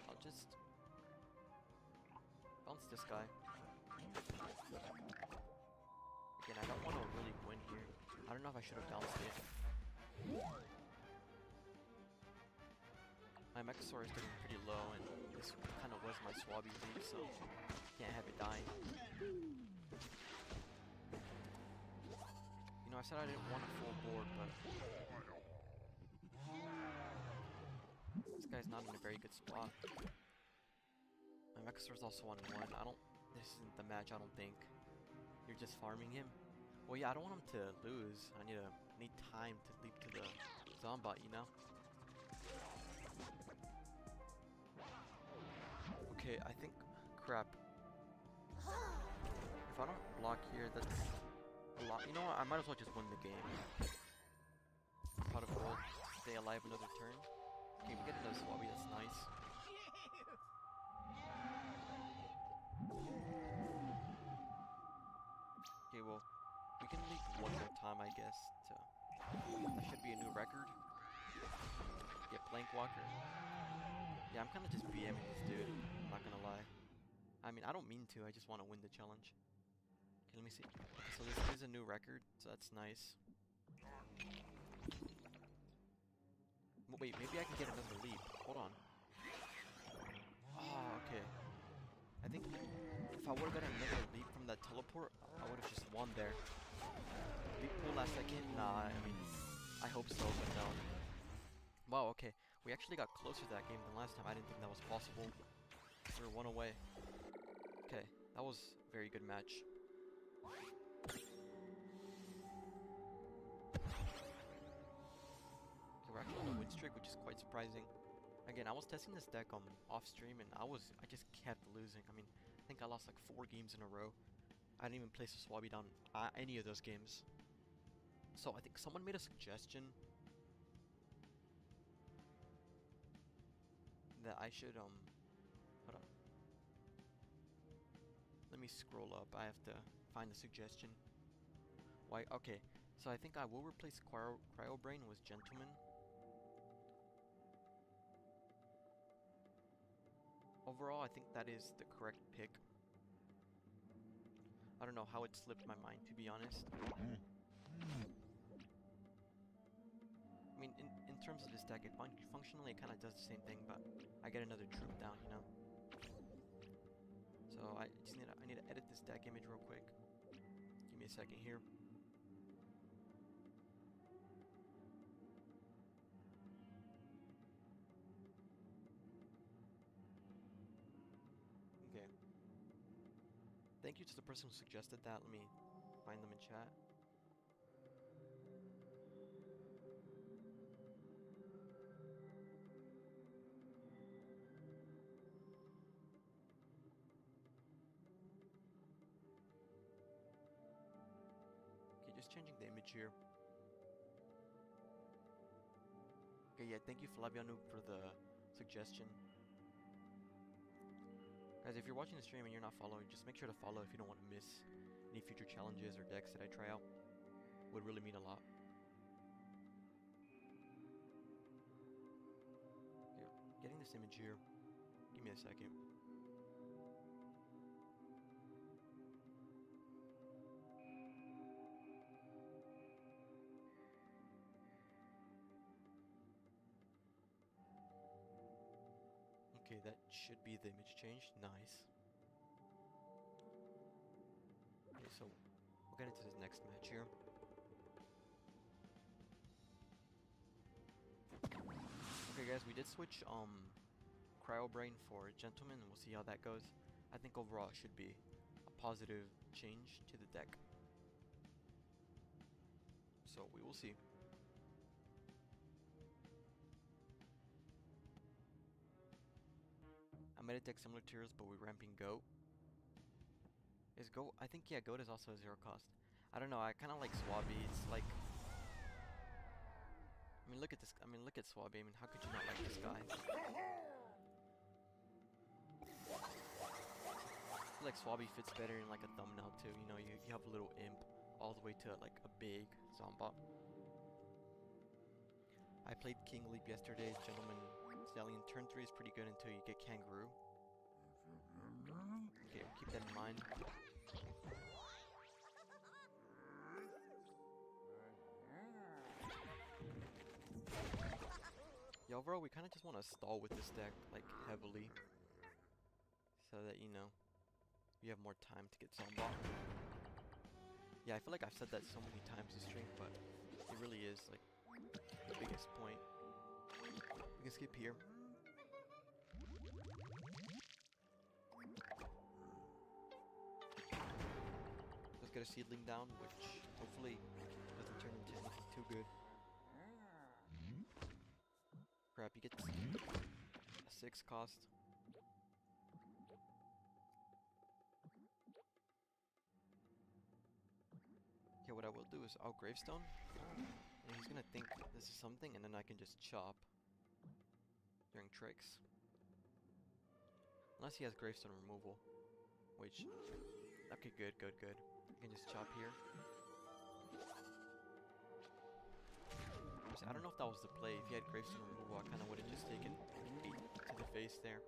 I'll just bounce this guy. Again, I don't want to really win here. I don't know if I should have bounced it. My Mechasaur is getting pretty low, and this kind of was my swabbie leap, so can't have it die. You know, I said I didn't want a full board, but this guy's not in a very good spot. My Mechasaur's also on 1. This isn't the match, I don't think. You're just farming him? Well, yeah, I don't want him to lose. I need time to leap to the zombot, you know? Okay, I think, crap. If I don't block here, that's a lot. You know what, I might as well just win the game. Pot of gold, stay alive another turn. Okay, we get another swabbie, that's nice. Okay, well, we can leap one more time, I guess. That should be a new record. Get Plank Walker. Yeah, I'm kind of just BMing this dude, I'm not gonna lie. I mean, I don't mean to, I just want to win the challenge. Okay, let me see. Okay, so this is a new record, so that's nice. Wait, maybe I can get another leap. Hold on. Oh, okay. I think if I would have got another leap from that teleport, I would have just won there. Leap pool last second? Nah, I mean, I hope so, but no. Wow, okay. We actually got closer to that game than last time. I didn't think that was possible. We were 1 away. Okay, that was a very good match. Okay, we're actually on a win streak, which is quite surprising. Again, I was testing this deck off stream, and I just kept losing. I mean, I think I lost like 4 games in a row. I didn't even place a swabbie down any of those games. So I think someone made a suggestion that I should hold on. Let me scroll up. I have to find the suggestion. Why? Okay. So I think I will replace Cryo Brain with Gentleman. Overall, I think that is the correct pick. I don't know how it slipped my mind, to be honest. I mean, in terms of this deck, functionally it kind of does the same thing, but I get another troop down, you know. So I need to edit this deck image real quick. Give me a second here. Okay. Thank you to the person who suggested that. Let me find them in chat. Okay, just changing the image here. Okay, yeah, thank you Flaviano for the suggestion. Guys, if you're watching the stream and you're not following, just make sure to follow if you don't want to miss any future challenges or decks that I try out. Would really mean a lot. Okay, getting this image here. Give me a second. Okay, that should be the image change. Nice. Okay, so we'll get into this next match here. Okay guys, we did switch Cryo Brain for Gentleman, and we'll see how that goes. I think overall it should be a positive change to the deck. So we will see. I made a deck similar to yours, but we're ramping Goat. Is Goat? I think, yeah, Goat is also a 0 cost. I don't know, I kind of like Swabbie. It's like, I mean, look at this. I mean, look at Swabbie. I mean, how could you not like this guy? I feel like Swabbie fits better in like a thumbnail too. You know, you have a little imp all the way to like a big zombot. I played King Leap yesterday. Gentleman Stallion turn 3 is pretty good until you get Kangaroo. Okay, keep that in mind. Yeah, overall, we kind of just want to stall with this deck, like, heavily. So that, you know, we have more time to get Zombot. Yeah, I feel like I've said that so many times this stream, but it really is, like, the biggest point. We can skip here. Let's get a seedling down, which hopefully doesn't turn into anything too good. Crap, he gets a 6 cost. Okay, what I will do is I'll Gravestone, and he's gonna think this is something, and then I can just chop during tricks. Unless he has Gravestone removal, which, okay, good. I can just chop here. I don't know if that was the play. If he had Gravestone removal, I kind of would have just taken 8 to the face there.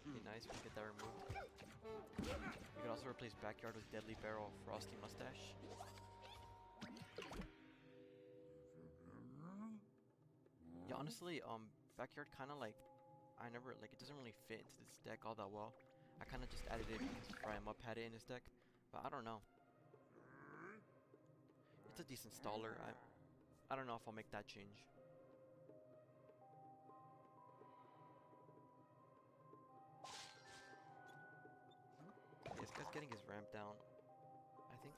Okay, nice, we get that removed. You can also replace Backyard with Deadly Barrel, Frosty Mustache. Yeah, honestly, Backyard kind of like, it doesn't really fit into this deck all that well. I kind of just added it because Fry 'em Up had it in his deck, but I don't know. It's a decent staller. I don't know if I'll make that change. This guy's getting his ramp down. I think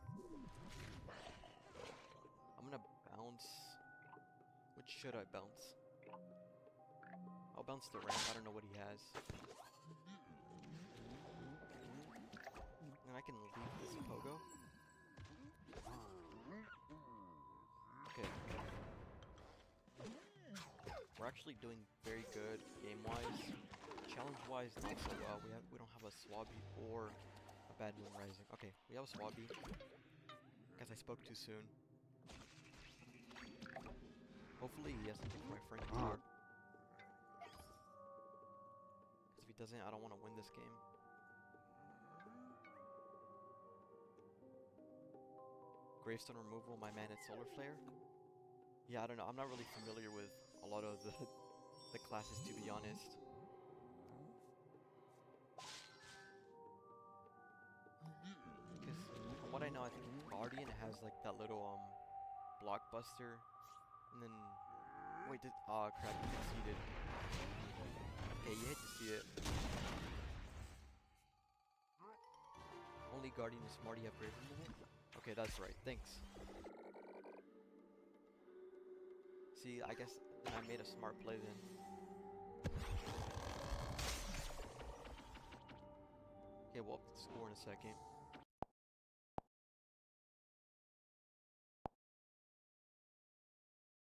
I'm gonna bounce. Which should I bounce? I'll bounce the ramp. I don't know what he has. I can leave this pogo. Okay. We're actually doing very good game-wise. Challenge-wise, not so well. We don't have a swabbie or a bad moon rising. Okay, we have a swabbie. Guess I spoke too soon. Hopefully he has something for my friend here. Because if he doesn't, I don't want to win this game. Gravestone removal, my man, it's Solar Flare. Yeah, I don't know. I'm not really familiar with a lot of the classes, to be honest. Because from what I know, I think in Guardian it has like that little blockbuster, and then wait, crap, you conceded. Okay, you hate to see it. Only Guardian is smart. You have grave removal. Okay, that's right. Thanks. See, I guess then I made a smart play then. Okay, we'll up the score in a second.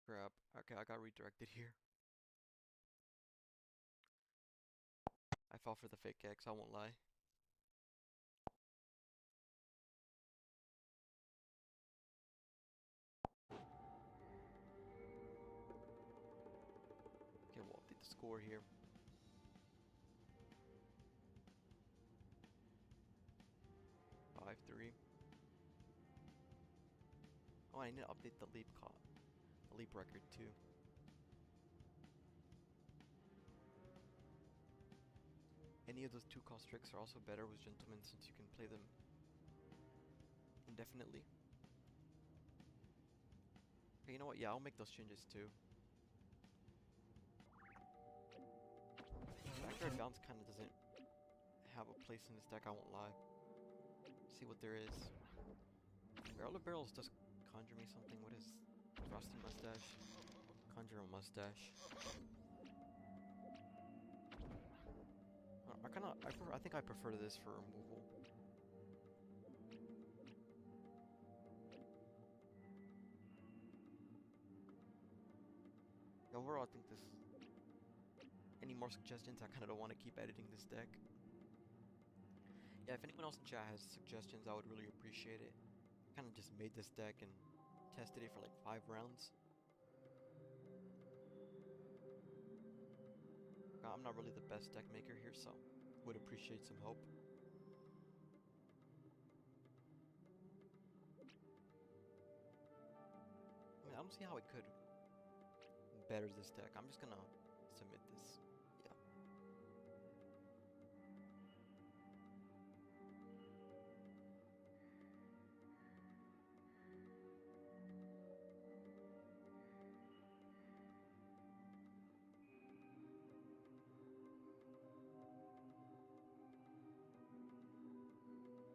Crap. Okay, I got redirected here. I fell for the fake X, I won't lie. Okay, we'll update the score here. Three. Oh, I need to update the leap record too. Any of those 2-cost tricks are also better with Gentlemen since you can play them indefinitely. Okay, you know what? Yeah, I'll make those changes too. Backyard Bounce kind of doesn't have a place in this deck, I won't lie. See what there is. Barrel of Barrels does conjure me something. What is Frosty Mustache? Conjure a mustache. I think I prefer this for removal. Overall, I think this. Any more suggestions? I kind of don't want to keep editing this deck. Yeah, if anyone else in chat has suggestions, I would really appreciate it. Kind of just made this deck and tested it for like 5 rounds. I'm not really the best deck maker here, so would appreciate some help. I mean, I don't see how I could better this deck. I'm just gonna submit this. Yeah.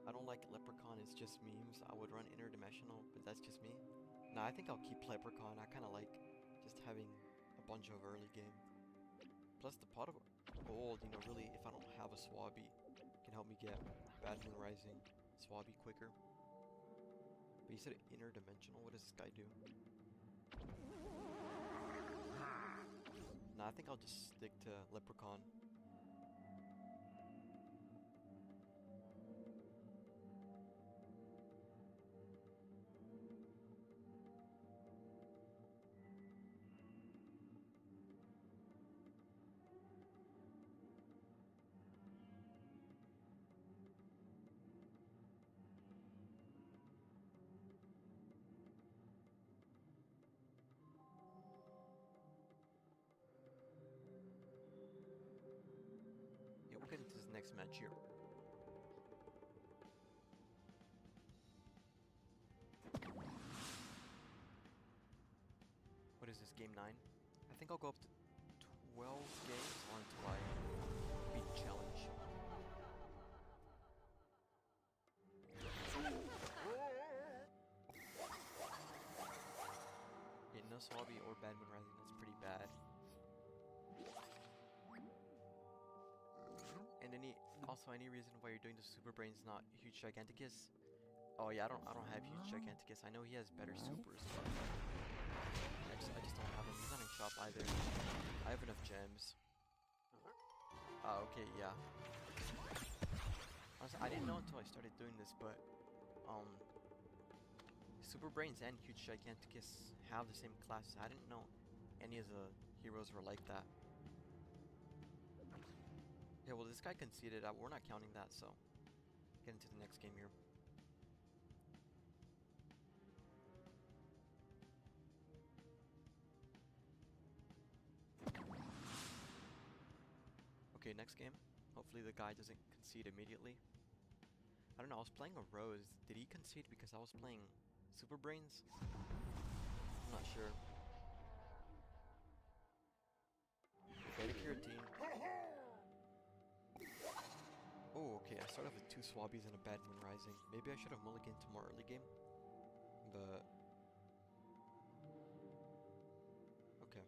I don't like Leprechaun, it's just memes. I would run Interdimensional, but that's just me. Nah, I think I'll keep Leprechaun. I kind of like just having a bunch of early game. Plus the pot of gold, you know, really, if I don't have a swabbie, can help me get Bad Moon Rising swabbie quicker. But you said Interdimensional, what does this guy do? Nah, I think I'll just stick to Leprechaun. We'll get into this next match here. What is this, game 9? I think I'll go up to 12 games or until I beat the challenge. Yeah, no swabbie or Bad Moon Rising, that's pretty bad. And any reason why you're doing the Super Brains, not Huge Giganticus? Oh yeah, I don't have Huge Giganticus. I know he has better supers, but I just don't have him. He's not in shop either. I have enough gems. Okay, yeah. Honestly, I didn't know until I started doing this, but Super Brains and Huge Giganticus have the same classes. I didn't know any of the heroes were like that. Okay, well this guy conceded. We're not counting that, so get into the next game here. Okay, next game. Hopefully the guy doesn't concede immediately. I don't know, I was playing a Rose. Did he concede because I was playing Super Brains? I'm not sure. Beta Carotene. Oh, okay, I started with 2 Swabbies and a Bad Moon Rising. Maybe I should have mulliganed to more early game. But... okay.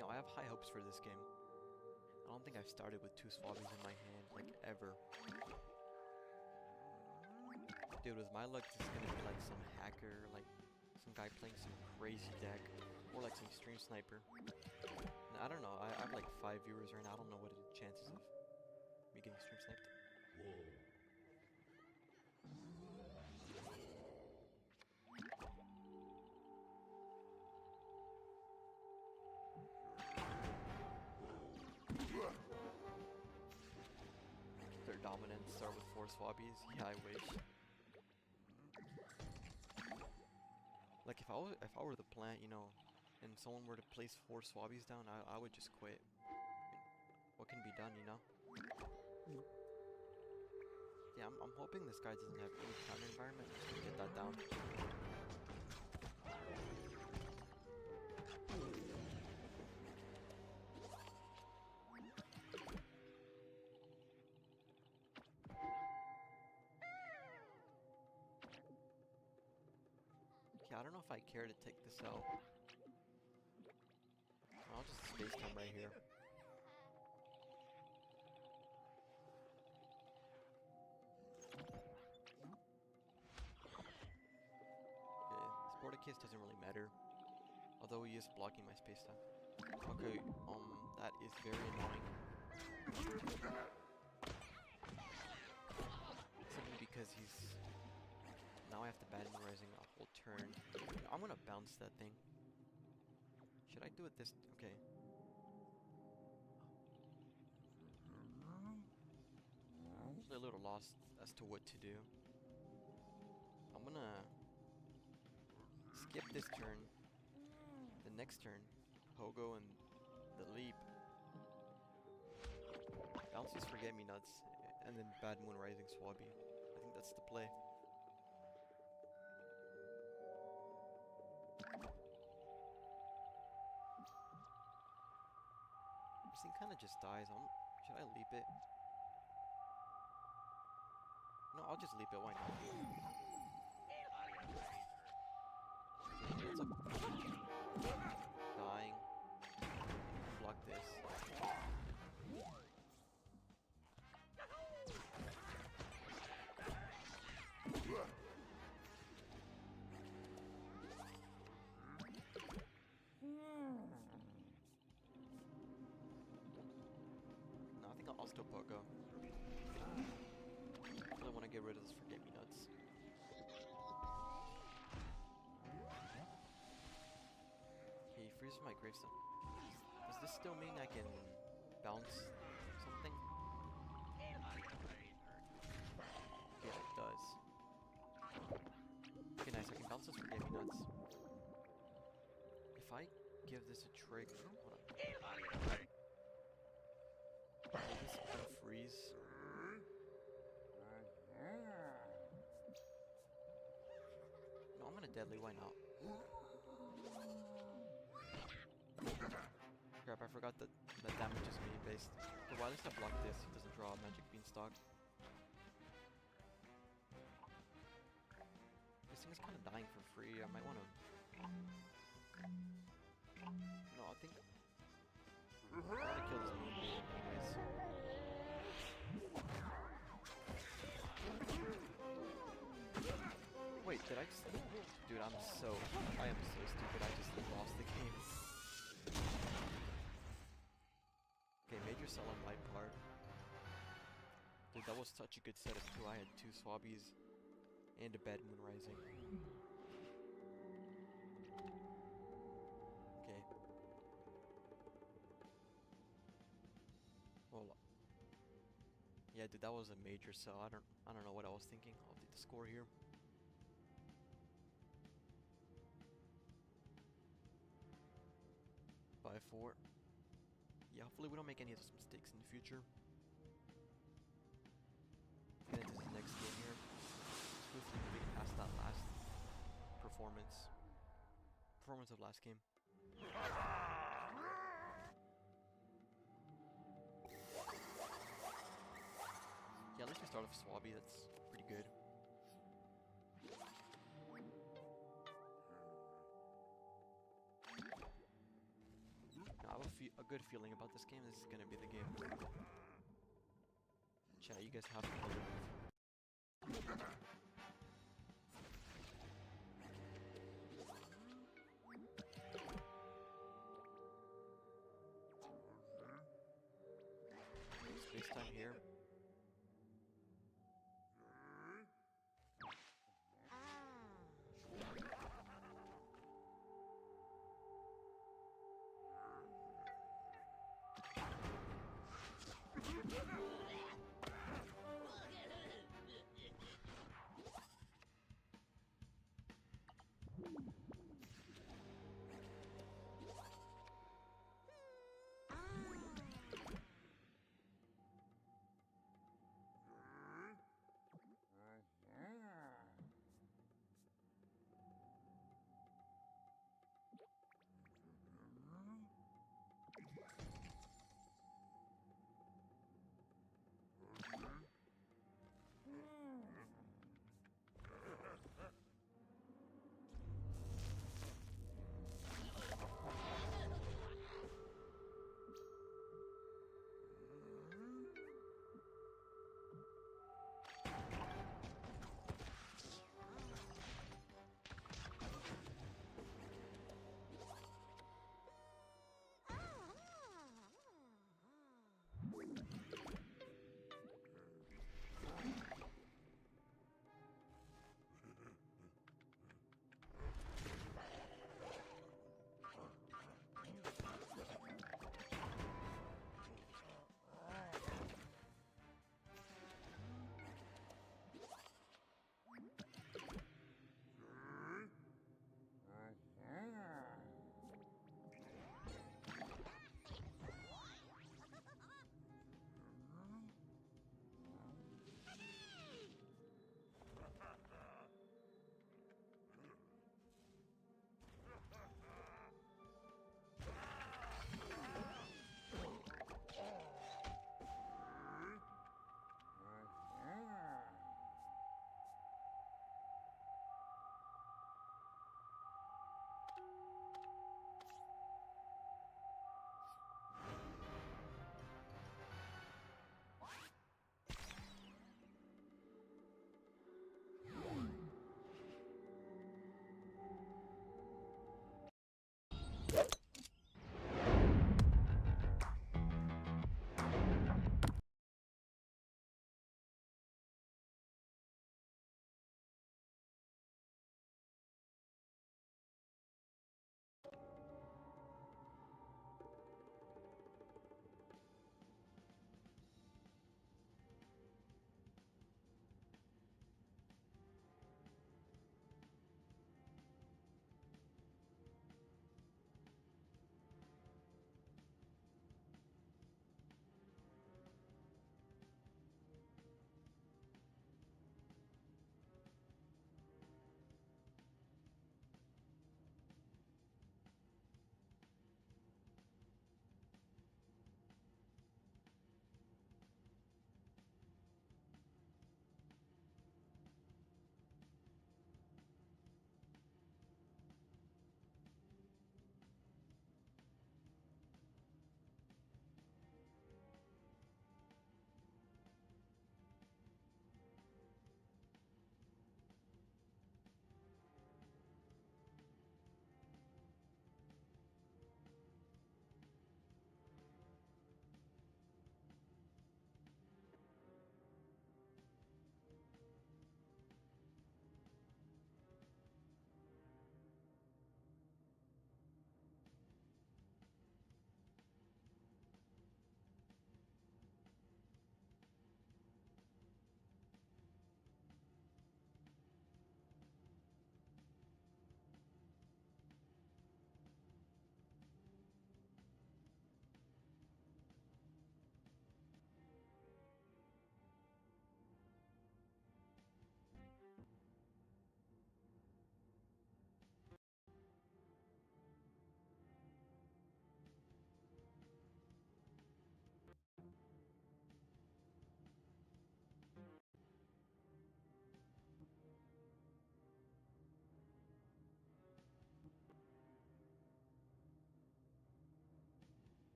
No, I have high hopes for this game. I don't think I've started with 2 Swabbies in my hand, like, ever. Dude, with my luck, this is gonna be like some hacker, like some guy playing some crazy deck, or like some stream sniper. And I don't know, I have like 5 viewers right now. I don't know what are the chances of me getting stream sniped. Their dominance start with 4 Swabbies. Yeah, I wish. Like if I were the plant, you know, and someone were to place 4 Swabbies down, I would just quit. What can be done, you know? Yeah, I'm hoping this guy doesn't have any counter environment. I'm just gonna get that down. Yeah, I don't know if I care to take this out. I'll just space time right here. Okay, Sporticus doesn't really matter. Although he is blocking my space time. Okay, that is very annoying. Simply because he's... now I have to Bad Moon Rising a whole turn. I'm gonna bounce that thing. Should I do it this... okay. I'm actually a little lost as to what to do. I'm gonna... skip this turn. The next turn. Pogo and the leap. Bounce these Forget-Me-Nuts. And then Bad Moon Rising Swabbie. I think that's the play. This thing kind of just dies. Should I leap it? No, I'll just leap it. Why not? It's up. Dying. Block this. No, I think I'll still Pogo. I really want to get rid of this Forget-Me-Nuts. Okay, he freezes my gravestone. Does this still mean I can bounce something? Yeah, it does. Okay, nice. I can bounce this Forget-Me-Nuts. If I give this a trick, hold on. Will this unfreeze? No, I'm gonna deadly. Why not? Crap, I forgot that damage is me based. Okay, well, at least I block this. He doesn't draw a Magic Beanstalk. This thing is kind of dying for free. I might want to... no, I think... I want to kill this Moonbeam anyways. Did I just... Dude, I am so stupid. I just lost the game. Okay, major cell on light part. Dude, that was such a good setup too. I had 2 swabbies and a bad moon rising. Okay. Hold on. Yeah, dude, that was a major cell. I don't know what I was thinking. I'll take the score here. By 4. Yeah, hopefully we don't make any of those mistakes in the future. And into the next game here. Swiftly moving past that last performance of last game. Yeah, at least we start off swabbie. That's pretty good. I have a good feeling about this game. This is gonna be the game. Chat, you guys have to believe. Space time here.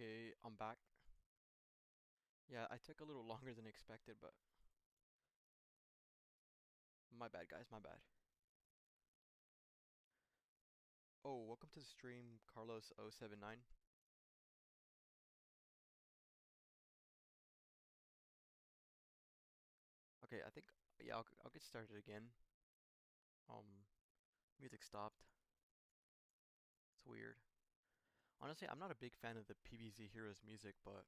Okay, I'm back. Yeah, I took a little longer than expected, but my bad, guys, my bad. Oh, welcome to the stream, Carlos079. Okay, I think, yeah, I'll get started again. Music stopped. It's weird. Honestly, I'm not a big fan of the PVZ Heroes music, but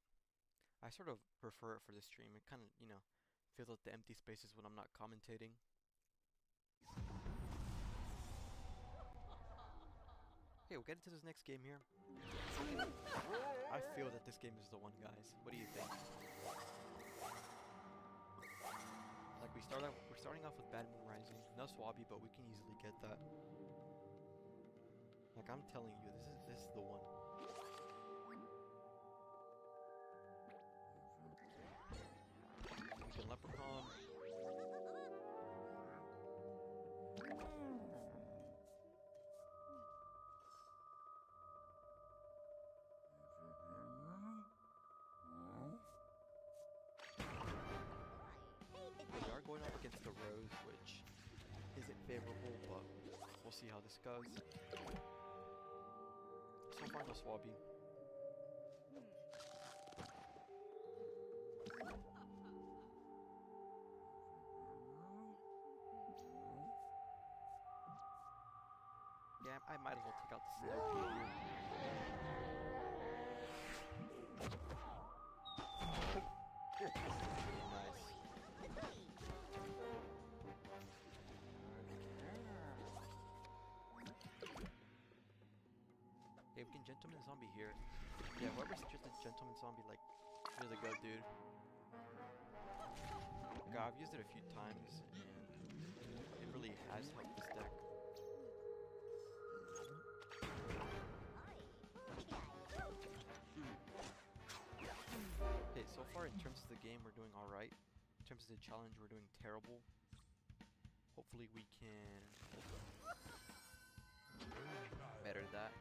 I sort of prefer it for the stream. It kind of, fills out the empty spaces when I'm not commentating. Okay, we'll get into this next game here. I feel that this game is the one, guys. What do you think? Like we're starting off with Bad Moon Rising. No swabbie, but we can easily get that. Like I'm telling you, this is the one. We can Leprechaun. We are going up against the Rose, which isn't favorable, but we'll see how this goes. So far, no swabbie. Yeah, I might as well take out the slow here. Nice. Hey, we can Gentleman Zombie here. Yeah, whoever's just a Gentleman Zombie, like, really good, dude. God, I've used it a few times, and it really has helped this deck. Okay, so far in terms of the game, we're doing alright. In terms of the challenge, we're doing terrible. Hopefully we can better that.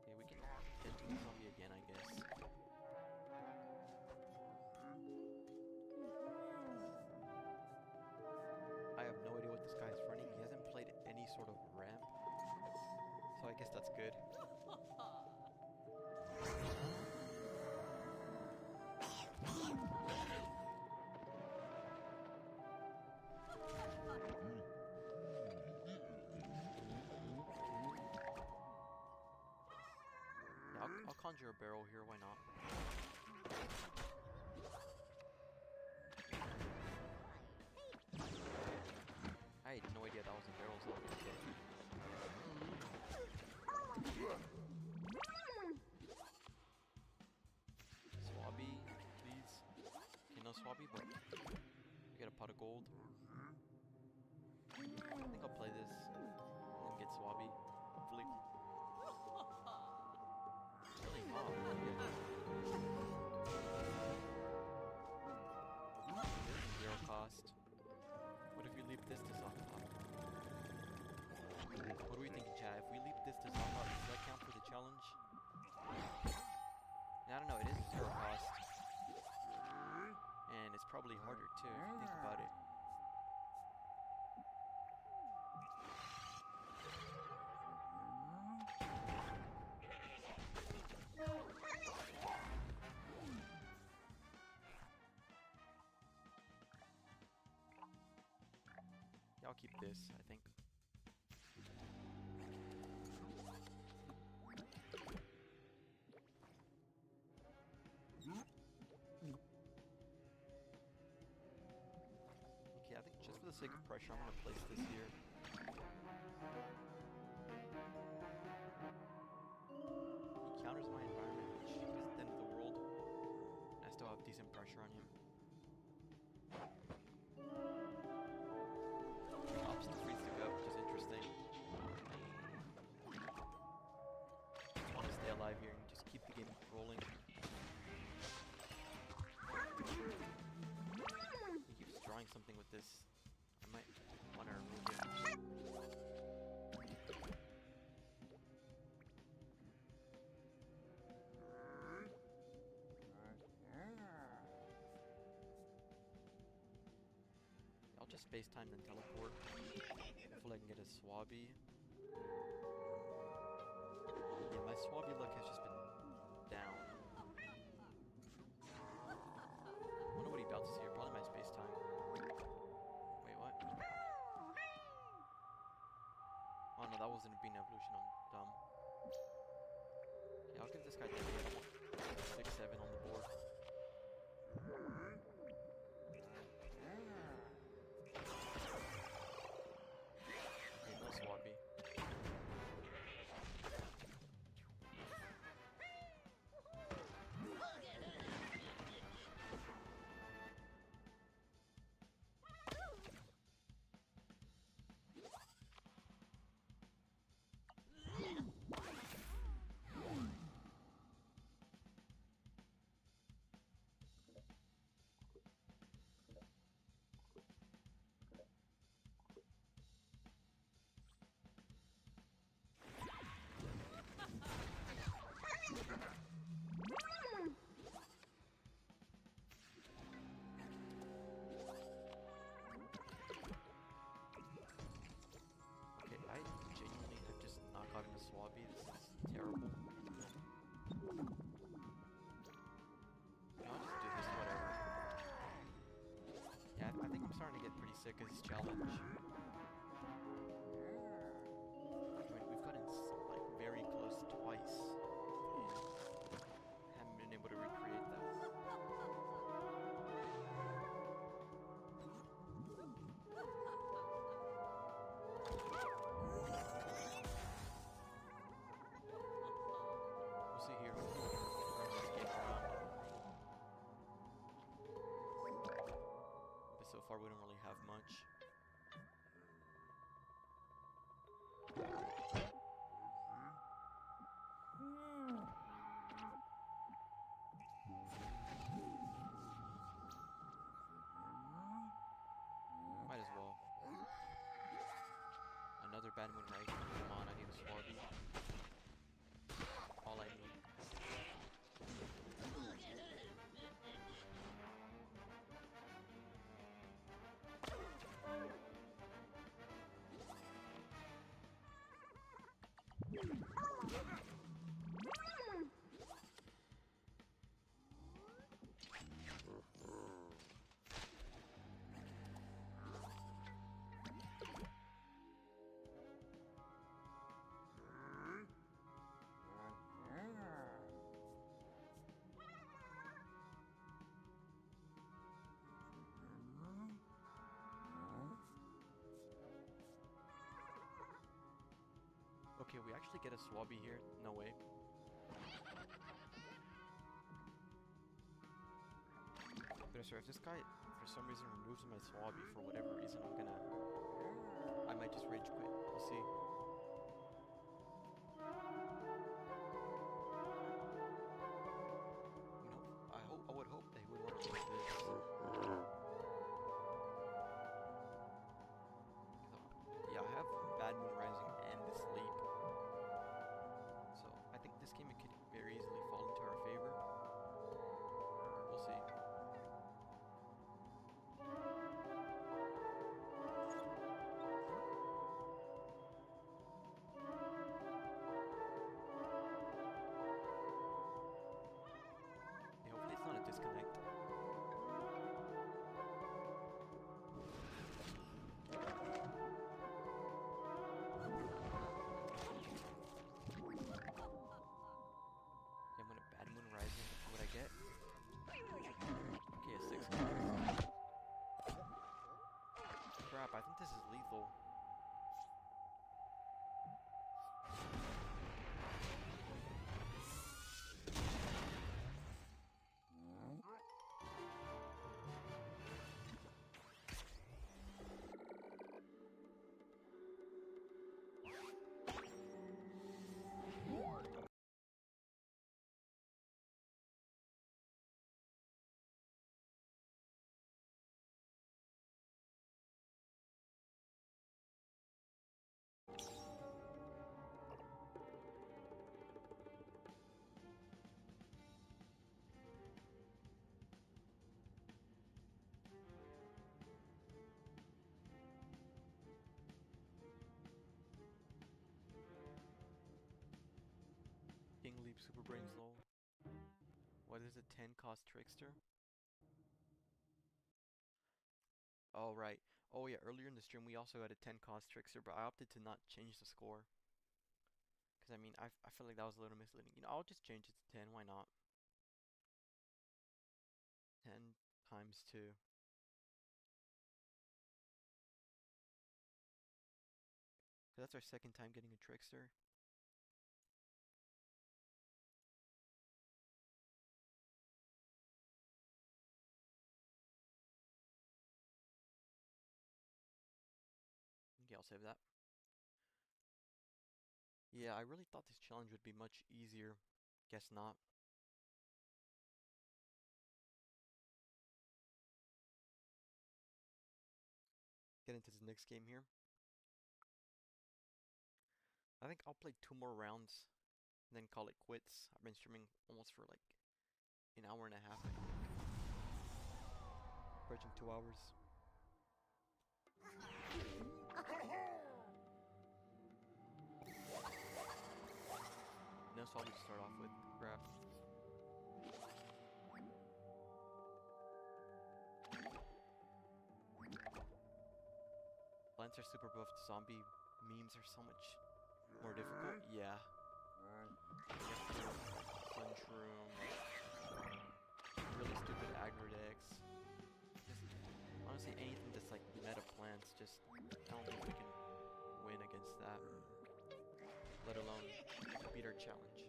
Okay, we can get to the zombie again, I guess. I have no idea what this guy is running. He hasn't played any sort of ramp, so I guess that's good. Yeah, I'll conjure a barrel here, why not? I had no idea that was a barrel zombie. Okay. Swabbie, please. Okay, no swabbie, but we get a pot of gold. I think I'll play this and then get swabbie, hopefully. It's really hot. Zero cost. What if we leave this to zombie? What do we think, chat? If we leave this to zombot, does that count for the challenge? I don't know, it is a zero cost. And it's probably harder too, if you think about it. Yeah, I'll keep this, I think. Okay, I think just for the sake of pressure, I'm gonna place this here. He counters my environment, which isn't the end of the world. And I still have decent pressure on him. Opts to freeze to go, which is interesting. Just want to stay alive here and just keep the game rolling. this. I might want to remove it. I'll just space-time then teleport. Hopefully I can get a swabbie. Yeah, my swabbie luck has just been down. I wonder what he bounces here. Probably my space-time. Wait, what? Oh no, that wasn't a bean evolution. I'm dumb. Yeah, I'll give this guy 6-7 on the board. Okay, no swabbie. Swabbie, this is terrible. I'll just do this, whatever. Yeah, I think I'm starting to get pretty sick of this challenge. I mean, we've gotten like very close twice, and haven't been able to recreate that. So far we don't really have much. Might as well. Another bad moon rising. Come on, I need a swabbie. All I need. Okay, we actually get a swabbie here. No way. But if this guy, for some reason, removes my swabbie for whatever reason, I might just rage quit. We'll see. You know, I would hope they would want to do this. Yeah, I have Bad Moon Rising and this leap. So I think this game could very easily fall into our favor. We'll see. Yeah, hopefully it's not a disconnect. I'm gonna Bad Moon Rising. What I get? Okay, a 6. Crap, I think this is lethal. super brains low. What is a 10 cost trickster? Oh, right. Oh, yeah, earlier in the stream we also had a 10 cost trickster, but I opted to not change the score. Because, I mean, I feel like that was a little misleading. You know, I'll just change it to 10, why not? 10 times 2. So that's our second time getting a trickster. Okay, I'll save that. Yeah, I really thought this challenge would be much easier. Guess not. Get into this next game here. I think I'll play 2 more rounds and then call it quits. I've been streaming almost for like an hour and a half, I think. Approaching 2 hours. No swabby to start off with. Grab. Plants are super buffed. Zombie memes are so much more difficult. Yeah. Sunshroom. Really stupid aggro decks. Just honestly anything that's like meta plants, just I don't think we can win against that. Let alone beat our challenge.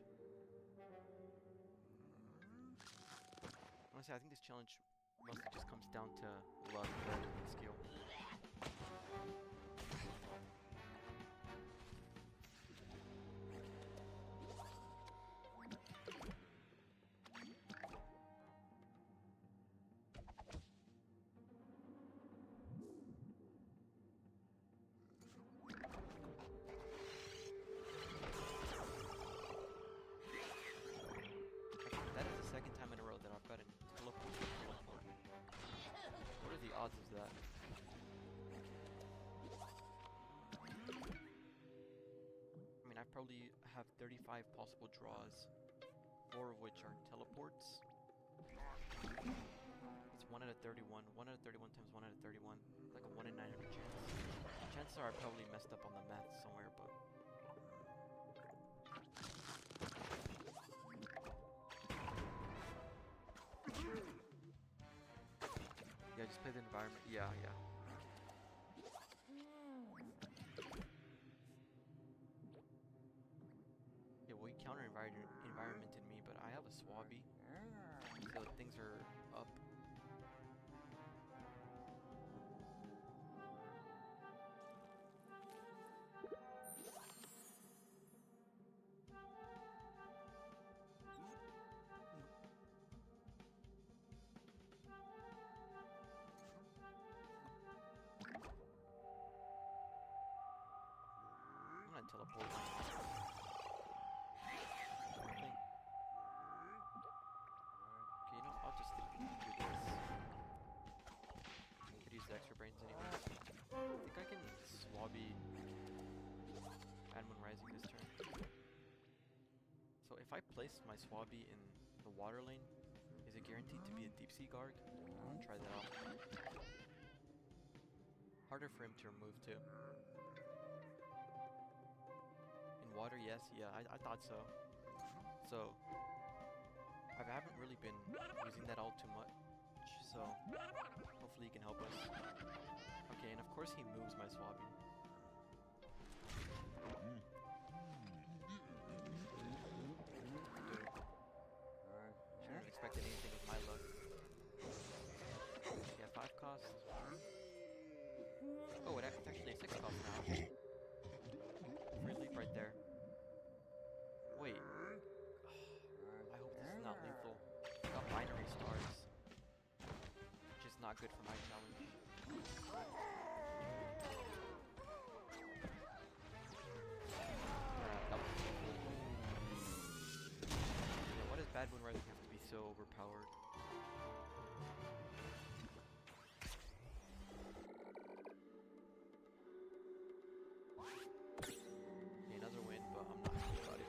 Honestly, I think this challenge mostly just comes down to luck rather than skill. That is the second time in a row that I've got a teleport. What are the odds of that? I mean, I probably have 35 possible draws, 4 of which are teleports. It's 1 out of 31. 1 out of 31 times 1 out of 31. Like a 1 in 900 chance. Chances are I probably messed up on the math somewhere, but... Yeah, just play the environment. Yeah. Yeah, well, you counter environment in me, but I have a swabbie, so things are up. I'm gonna teleport. Okay, you know, I'll just do this. I could use the extra brains anyways. I think I can swabbie Admin Rising this turn. So if I place my swabbie in the water lane, is it guaranteed to be a deep sea guard? I'll try that out. Harder for him to remove too. In water, yes, yeah, I thought so. So I haven't really been using that all too much, so hopefully he can help us. Okay, and of course he moves my swabbie. Shouldn't have expected anything with my luck. Yeah, 5 cost. Oh, it's actually a 6 cost now. Free leap right there. Wait. I hope this is not lethal. Got binary stars. Which is not good for my challenge. Yeah, why does Bad Moon Rising have to be so overpowered? Okay, another win, but I'm not happy about it.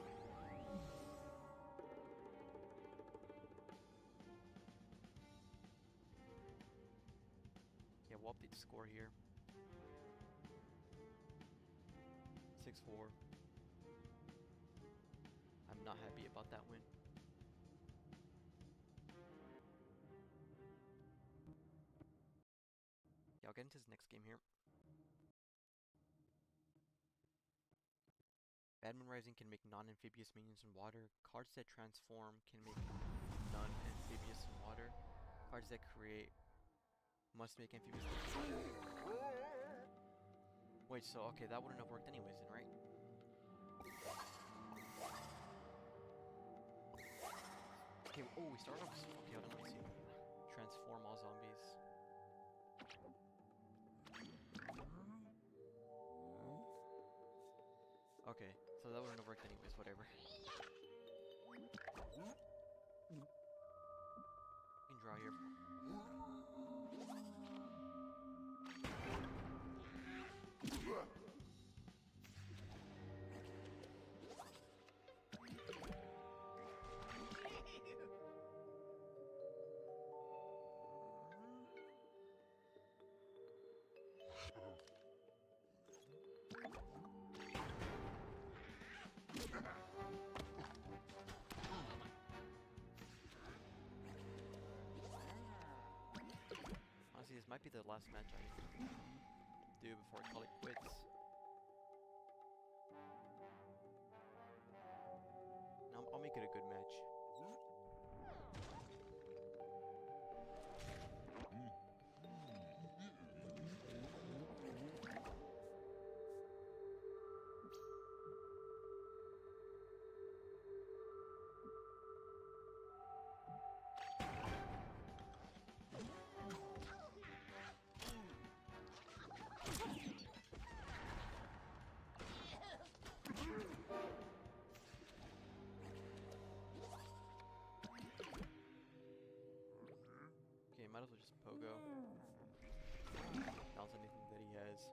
we'll update the score here. 6-4. I'm not happy about that win. Yeah, I'll get into this next game here. Badman Rising can make non-amphibious minions in water. Cards that transform can make non-amphibious in water. Cards that create must make amphibious in water. Wait, so okay, that wouldn't have worked anyways then, right? Okay, oh, we started off. Okay, hold on, let me see. Transform all zombies. Okay, so that wouldn't have worked anyways, whatever. You can draw here. Honestly, this might be the last match I do before I call it quits. Now, I'll make it a good match. Okay, might as well just pogo. Bounce anything that he has.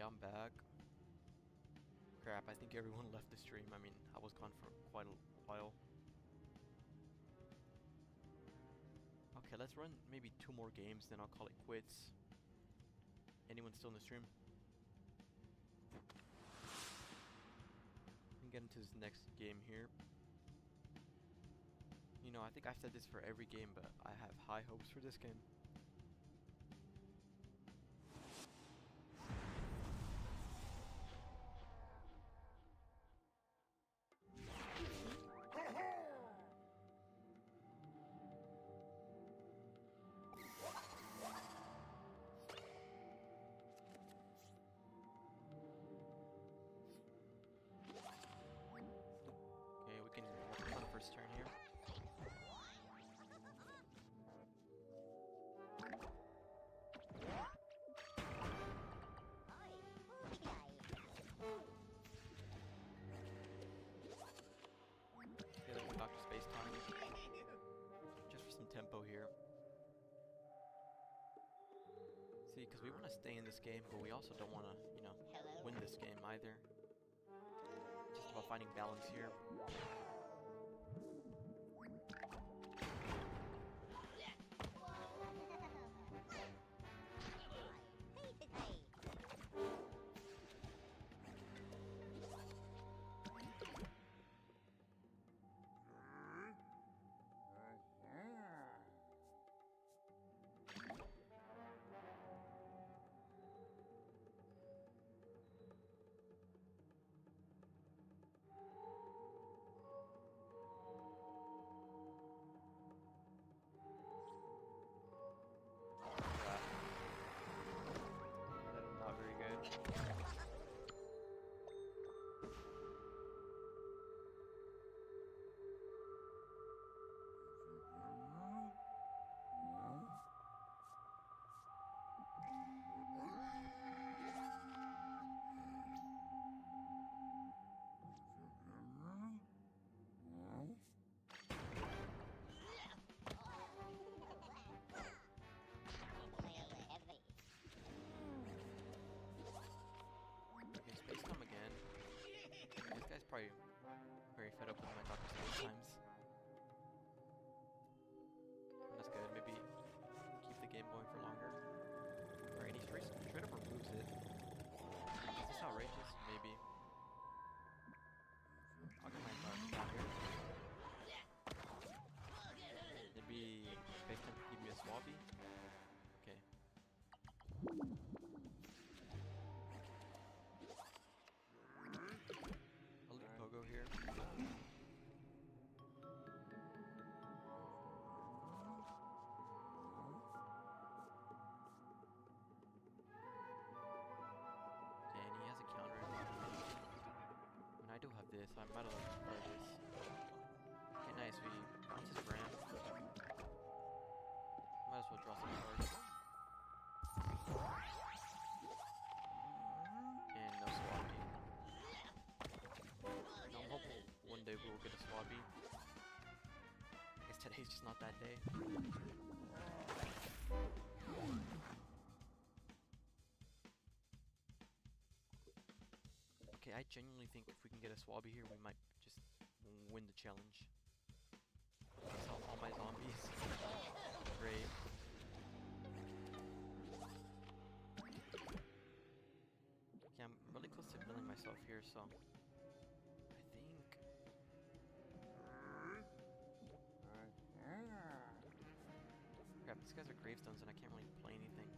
I'm back. Crap, I think everyone left the stream. I mean, I was gone for quite a while. Okay, let's run maybe 2 more games, then I'll call it quits. Anyone still in the stream? We can get into this next game here. You know, I think I've said this for every game, but I have high hopes for this game. Okay, we can work on the first turn here. Dr. Space Time. Just for some tempo here. See, because we want to stay in this game, but we also don't want to, you know, win this game either. Just about finding balance here. Not very good. Okay, Space Time again. This guy's probably very fed up with my Dr. Space Times. That's good, maybe keep the game going for longer. Alright, he straight up removes it. Is this outrageous? Maybe. I'll get my environment down here. Maybe Space Time could give me a swabbie? Okay. I'll leave Pogo here. Okay, and he has a counter in mind. I mean, I do have this, so I might as well play this. Okay, nice, we bounce his brand. Might as well draw some cards. And no swabbie. No, I'm hoping one day we will get a swabbie. I guess today's just not that day. Okay, I genuinely think if we can get a swabbie here, we might just win the challenge. I saw all my zombies. Great. Okay, I'm really close to killing myself here, so I think. Crap, these guys are gravestones and I can't really play anything.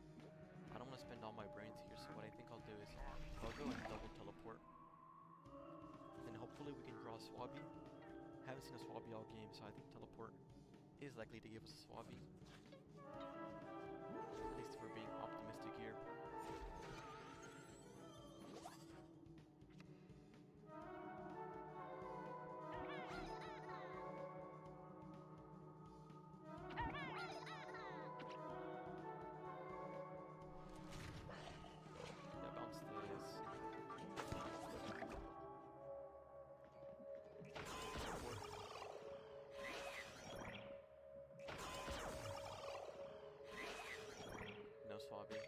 I don't want to spend all my brains here, so what I think I'll do is I'll go and double teleport. And hopefully we can draw a swabbie. Haven't seen a swabbie all game, so I think teleport is likely to give us a swabbie. At least if we're being optimistic here. Yeah, bounce this. No swabbie.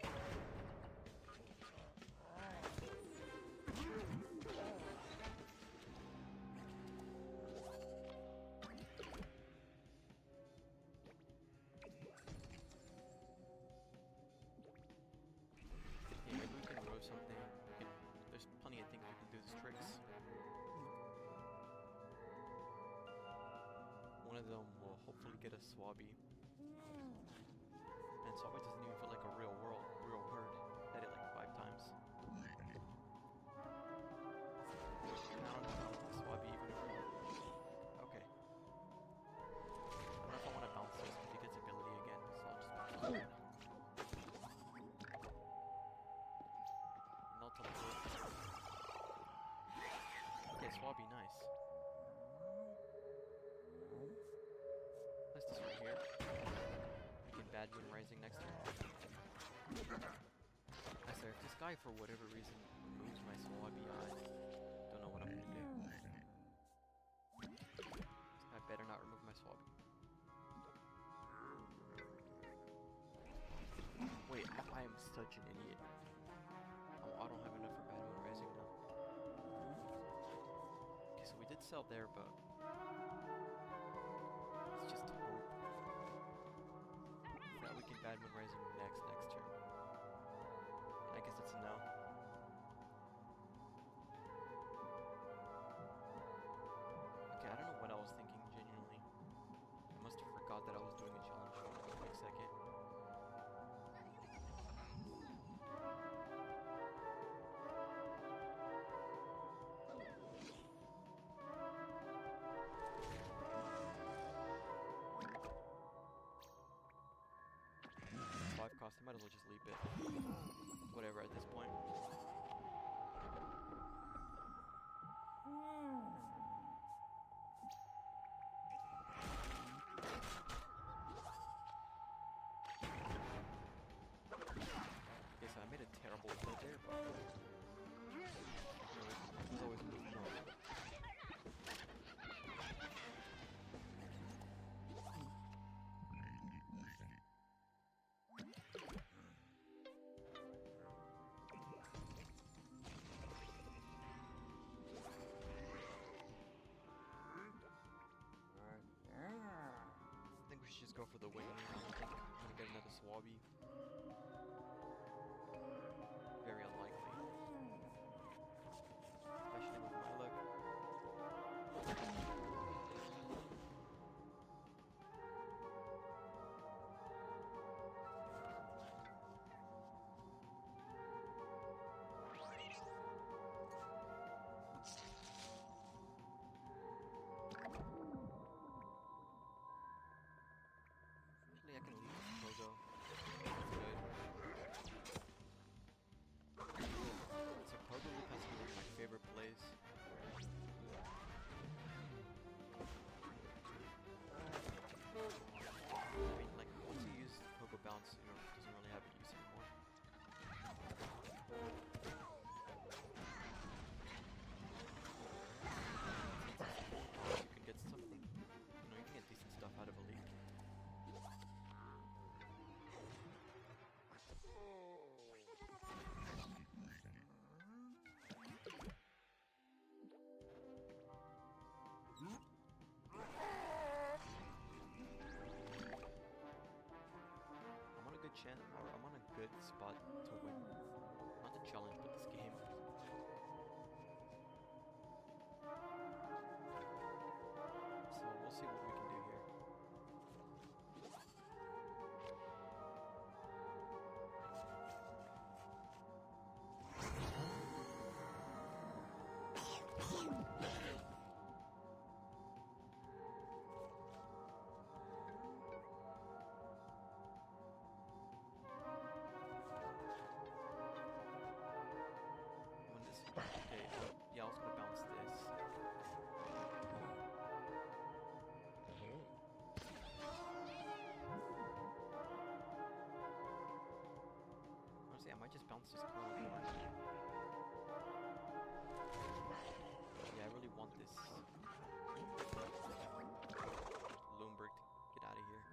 of them will hopefully get a swabbie. And swabbie doesn't even feel like a real word. Said it like 5 times. I don't know if the swabbie even works. Okay. I don't know if I want to bounce this because he gets ability again, so I'll just bounce it right now. No teleport. Okay, swabbie, nice. Place this right here. We can bad moon rising next turn. I swear, if this guy for whatever reason removes my swabbie, I don't know what I'm gonna do. I better not remove my swabbie. Wait, I am such an idiot. Oh, I don't have enough for bad moon rising now. Okay, so we did sell there, but it's just hope that we can bad moon rising next turn. I guess it's a no. Okay, I don't know what I was thinking, genuinely. I must have forgot that I was doing a challenge for a quick second. Cost, I might as well just leap it. Whatever at this point. Okay, so I made a terrible play there, but there's always moving on. Just go for the win. I don't think I'm gonna get another swabbie. Very unlikely. Especially with my luck. I can leave this Pogo. That's good. So Pogo loop has been one of my favorite plays. I mean, like, once you use Pogo bounce, you know, it doesn't really have a use anymore. You can get something, you know, you can get decent stuff out of a leak. I'm on a good spot to win. Not the challenge, but this game. So we'll see what we can do here. Okay, yeah, I was gonna bounce this. Honestly, I might just bounce this cool one. Yeah, I really want this Loomberg to get out of here.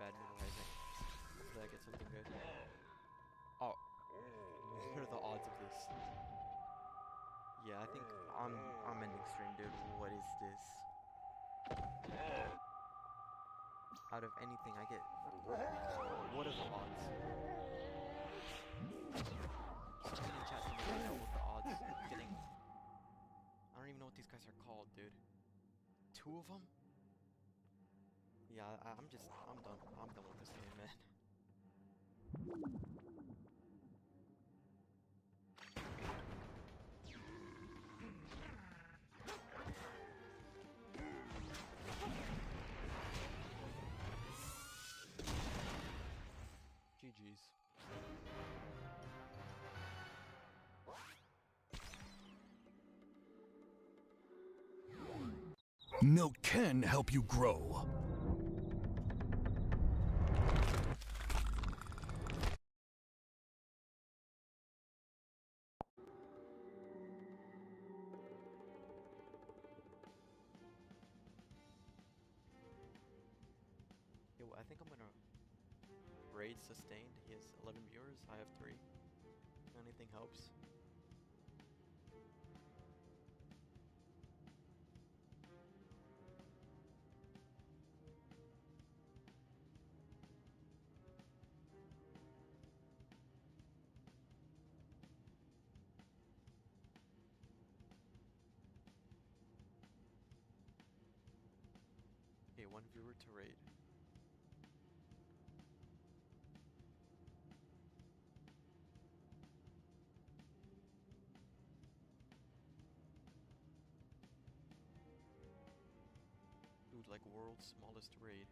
bad mood rising. Hopefully I get something good. Oh, what are the odds of this? Yeah, I think I'm ending stream, dude. What is this? Out of anything I get, what are the odds? Someone in chat, tell me what the odds of getting. I don't even know what these guys are called, dude. 2 of them? Yeah, I'm done. I'm done with this game, man. GG's. Milk can help you grow. Yo, I think I'm gonna raid sustained. He has 11 viewers. I have 3. Anything helps. Okay, 1 viewer to raid. Dude, like world's smallest raid.